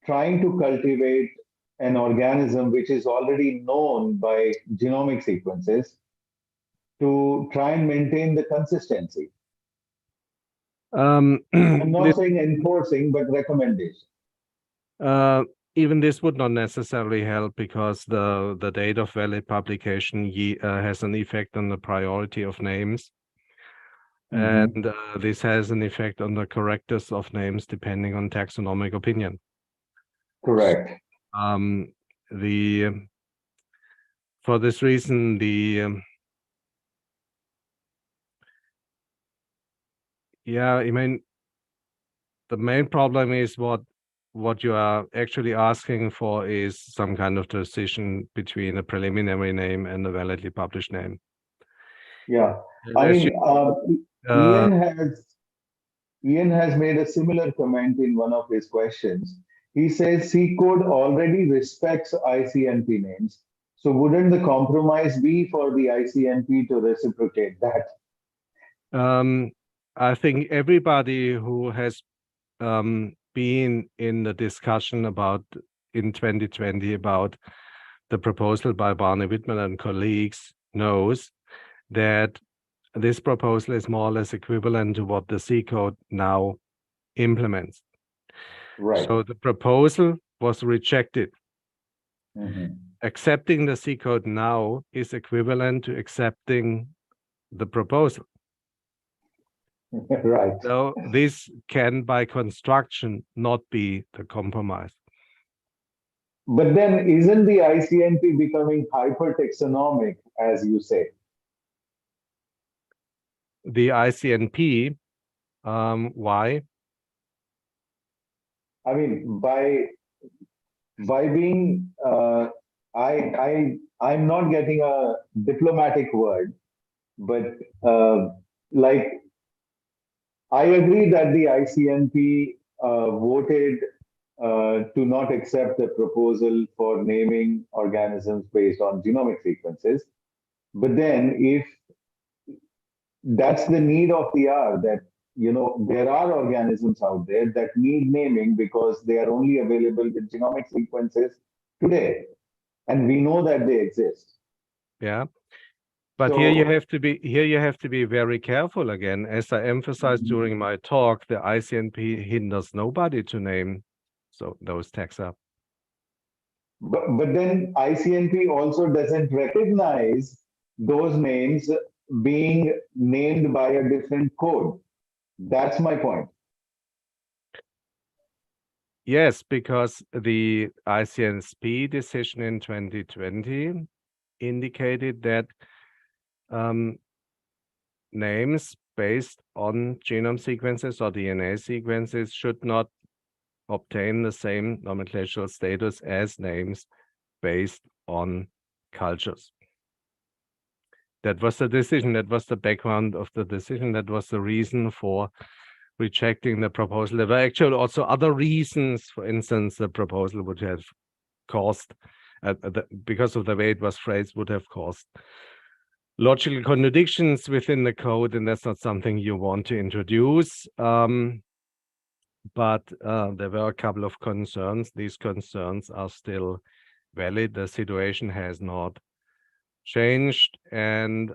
A: trying to cultivate an organism which is already known by genomic sequences to try and maintain the consistency? I'm not saying enforcing, but recommendation.
B: Even this would not necessarily help because the date of valid publication has an effect on the priority of names. And this has an effect on the correctness of names depending on taxonomic opinion.
A: Correct.
B: For this reason, I mean, the main problem is what you are actually asking for is some kind of decision between a preliminary name and a validly published name.
A: Yeah, I mean, Ian has made a similar comment in one of his questions. He says C code already respects ICNP names. So wouldn't the compromise be for the ICNP to reciprocate that?
B: I think everybody who has been in the discussion in 2020 about the proposal by Barney Whitman and colleagues knows that this proposal is more or less equivalent to what the C code now implements.
A: Right.
B: So the proposal was rejected.
A: Mm-hmm.
B: Accepting the C code now is equivalent to accepting the proposal.
A: Right.
B: So this can, by construction, not be the compromise.
A: But then isn't the ICNP becoming hyper-taxonomic, as you say?
B: The ICNP, why?
A: I mean, by being, I'm not getting a diplomatic word, but like, I agree that the ICNP voted to not accept the proposal for naming organisms based on genomic sequences. But then if that's the need of the hour, that there are organisms out there that need naming because they are only available with genomic sequences today, and we know that they exist.
B: Yeah. But
A: So,
B: here you have to be very careful again. As I emphasized during my talk, the ICNP hinders nobody to name those taxa.
A: but then ICNP also doesn't recognize those names being named by a different code. That's my point.
B: Yes, because the ICNSP decision in 2020 indicated that names based on genome sequences or DNA sequences should not obtain the same nomenclatural status as names based on cultures. That was the decision, that was the background of the decision, that was the reason for rejecting the proposal. There were actually also other reasons. For instance, the proposal would have caused, because of the way it was phrased, would have caused logical contradictions within the code, and that's not something you want to introduce. But there were a couple of concerns. These concerns are still valid. The situation has not changed, and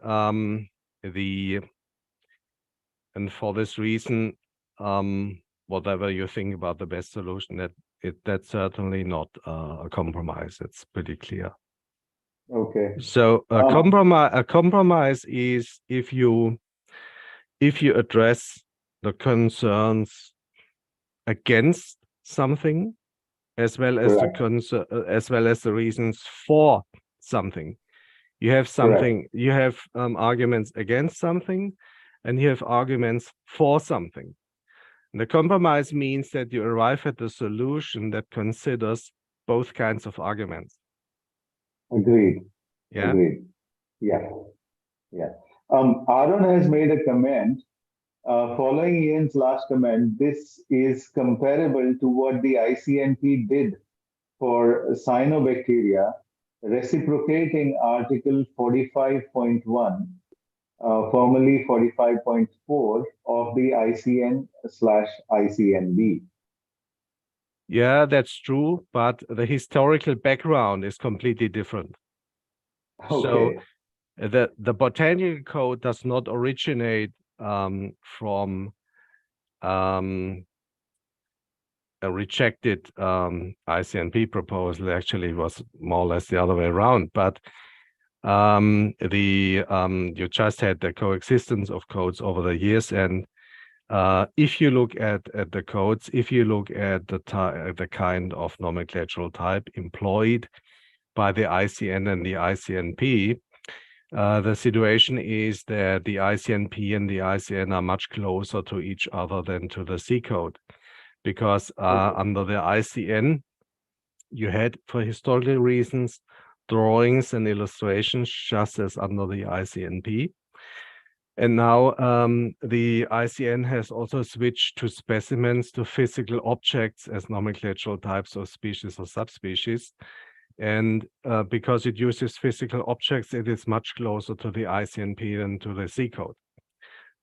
B: for this reason, whatever you think about the best solution, that's certainly not a compromise. It's pretty clear.
A: Okay.
B: So a compromise is if you address the concerns against something, as well as the reasons for something. You have something. You have arguments against something, and you have arguments for something. And the compromise means that you arrive at a solution that considers both kinds of arguments.
A: Agreed.
B: Yeah.
A: Agreed. Yeah. Yeah. Aaron has made a comment. Following Ian's last comment, this is comparable to what the ICNP did for cyanobacteria, reciprocating Article 45.1, formerly 45.4 of the ICN/ICNB.
B: Yeah, that's true, but the historical background is completely different.
A: Okay.
B: So the botanical code does not originate from a rejected ICNP proposal. Actually, it was more or less the other way around. But you just had the coexistence of codes over the years, and if you look at the codes, if you look at the kind of nomenclatural type employed by the ICN and the ICNP, the situation is that the ICNP and the ICN are much closer to each other than to the C code, because under the ICN, you had, for historical reasons, drawings and illustrations, just as under the ICNP. And now the ICN has also switched to specimens, to physical objects as nomenclatural types of species or subspecies. And because it uses physical objects, it is much closer to the ICNP than to the C code.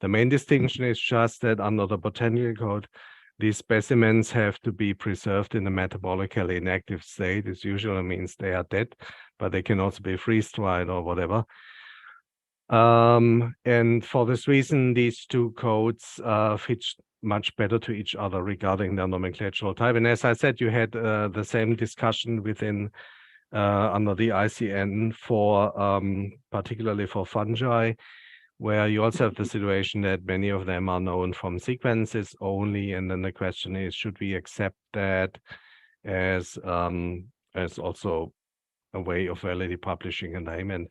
B: The main distinction is just that under the botanical code, these specimens have to be preserved in a metabolically inactive state. This usually means they are dead, but they can also be freeze-dried or whatever. And for this reason, these two codes fit much better to each other regarding their nomenclatural type. And as I said, you had the same discussion within under the ICN for particularly for fungi, where you also have the situation that many of them are known from sequences only, and then the question is, should we accept that as also a way of validly publishing a name? And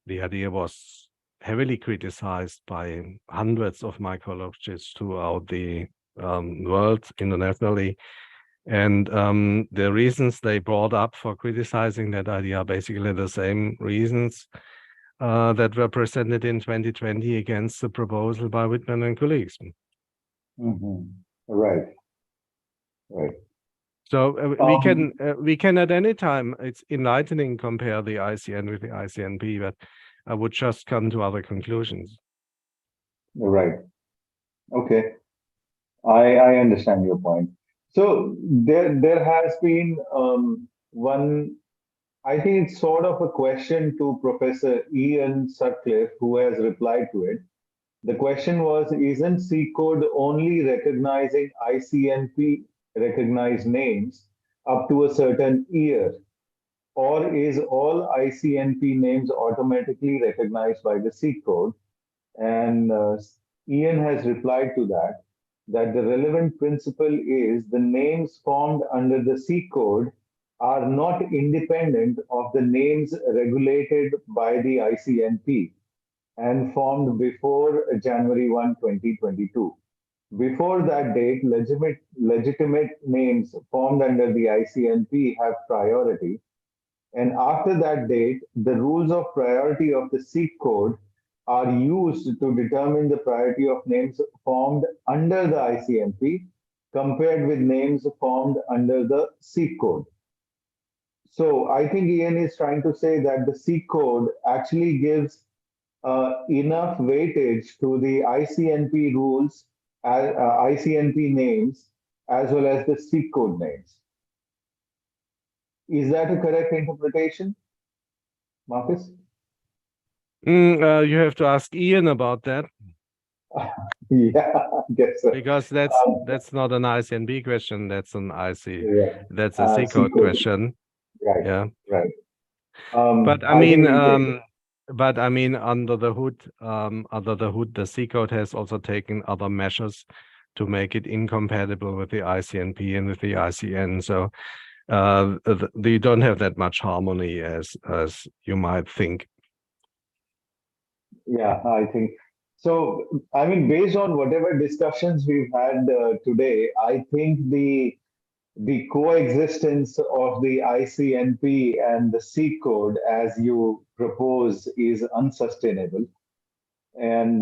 B: the idea was heavily criticized by hundreds of mycologists throughout the world internationally. And the reasons they brought up for criticizing that idea are basically the same reasons that were presented in 2020 against the proposal by Whitman and colleagues.
A: Right. Right.
B: So we can at any time, it's enlightening, compare the ICN with the ICNP, but I would just come to other conclusions.
A: Right. Okay, I understand your point. So there has been one. I think it's sort of a question to Professor Ian Sutcliffe, who has replied to it. The question was, isn't C code only recognizing ICNP recognized names up to a certain year? Or is all ICNP names automatically recognized by the C code? And Ian has replied to that, that the relevant principle is the names formed under the C code are not independent of the names regulated by the ICNP and formed before January 1, 2022. Before that date, legitimate names formed under the ICNP have priority, and after that date, the rules of priority of the C code are used to determine the priority of names formed under the ICNP compared with names formed under the C code. So I think Ian is trying to say that the C code actually gives enough weightage to the ICNP rules, ICNP names, as well as the C code names. Is that a correct interpretation, Marcus?
B: You have to ask Ian about that.
A: Yeah, I guess so.
B: Because that's not an ICNP question, that's an
A: Yeah.
B: that's a C code question.
A: Right.
B: Yeah.
A: Right.
B: But I mean, under the hood, the C code has also taken other measures to make it incompatible with the ICNP and with the ICN. So you don't have that much harmony as you might think.
A: Yeah, I think so. I mean, based on whatever discussions we've had today, I think the coexistence of the ICNP and the C code as you propose is unsustainable. And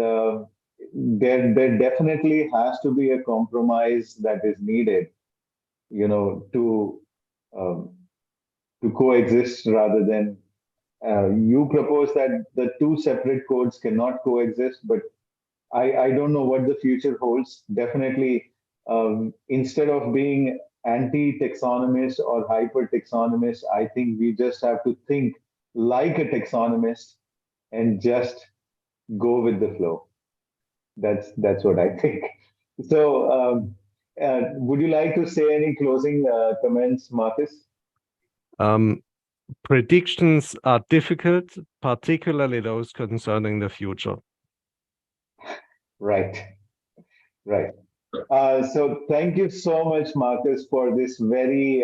A: there definitely has to be a compromise that is needed, um, to coexist rather than you propose that the two separate codes cannot coexist, but I don't know what the future holds. Definitely, instead of being anti-taxonomist or hyper-taxonomist, I think we just have to think like a taxonomist and just go with the flow. That's what I think. So, would you like to say any closing comments, Marcus?
B: Predictions are difficult, particularly those concerning the future.
A: Right, right. So thank you so much, Marcus, for this very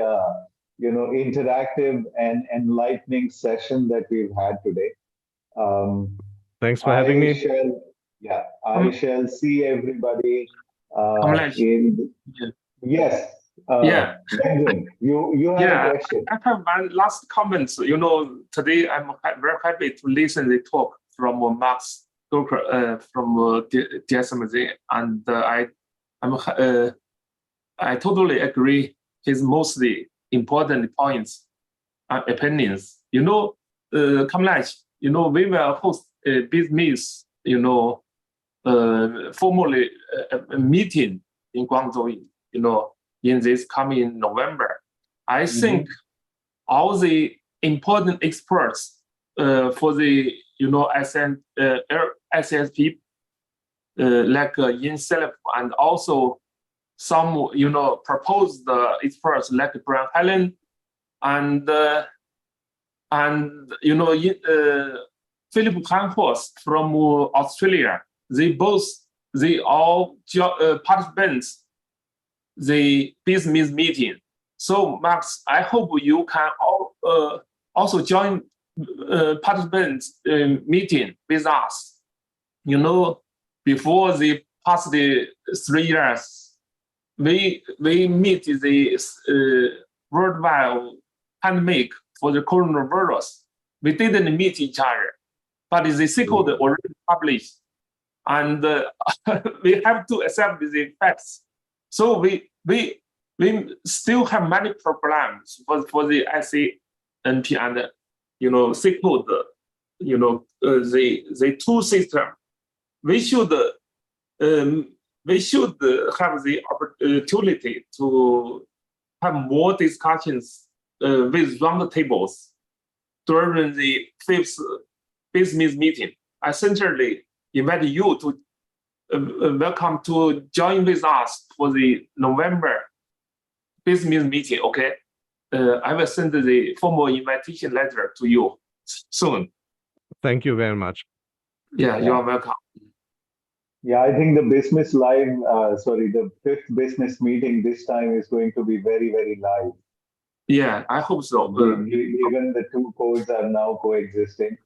A: interactive and enlightening session that we've had today.
B: Thanks for having me.
A: I shall see everybody
C: Kamlesh.
A: in. Yes.
C: Yeah.
A: Benjamin, you have a question.
C: I have one last comment. Today I'm very happy to listen the talk from Markus Göker from BISMiS, and I totally agree his mostly important points and opinions. Kamlesh, we will host a BISMiS, formally a meeting in Guangzhou, in this coming November. I think all the important experts for the SSP like Inself and also some proposed experts like Brian Helen and Philip Hanhorst from Australia. They all participants the BISMiS meeting. So Max, I hope you can also join participants meeting with us. Before the past 3 years, we meet the worldwide pandemic for the coronavirus. We didn't meet each other, but the sequel already published, and we have to accept the facts. So we still have many problems for the ICNP and sequel the two system. We should we should have the opportunity to have more discussions with round tables during the 5th BISMiS meeting. I sincerely invite you to welcome to join with us for the November BISMiS meeting, okay? I will send the formal invitation letter to you soon.
B: Thank you very much.
C: Yeah, you are welcome.
A: Yeah, I think the BISMiS live, the 5th BISMiS meeting this time is going to be very, very live.
C: Yeah, I hope so.
A: Given the two codes are now coexisting.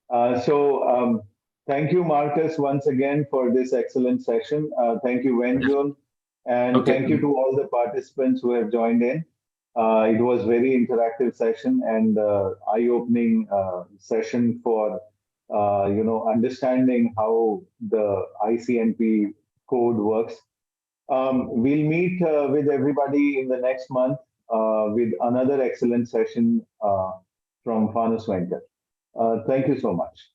A: Thank you, Markus, once again for this excellent session. Thank you, Wenjun, and thank you to all the participants who have joined in. It was very interactive session and eye-opening session for understanding how the ICNP code works. We'll meet with everybody in the next month with another excellent session from Fanus Venkat. Thank you so much.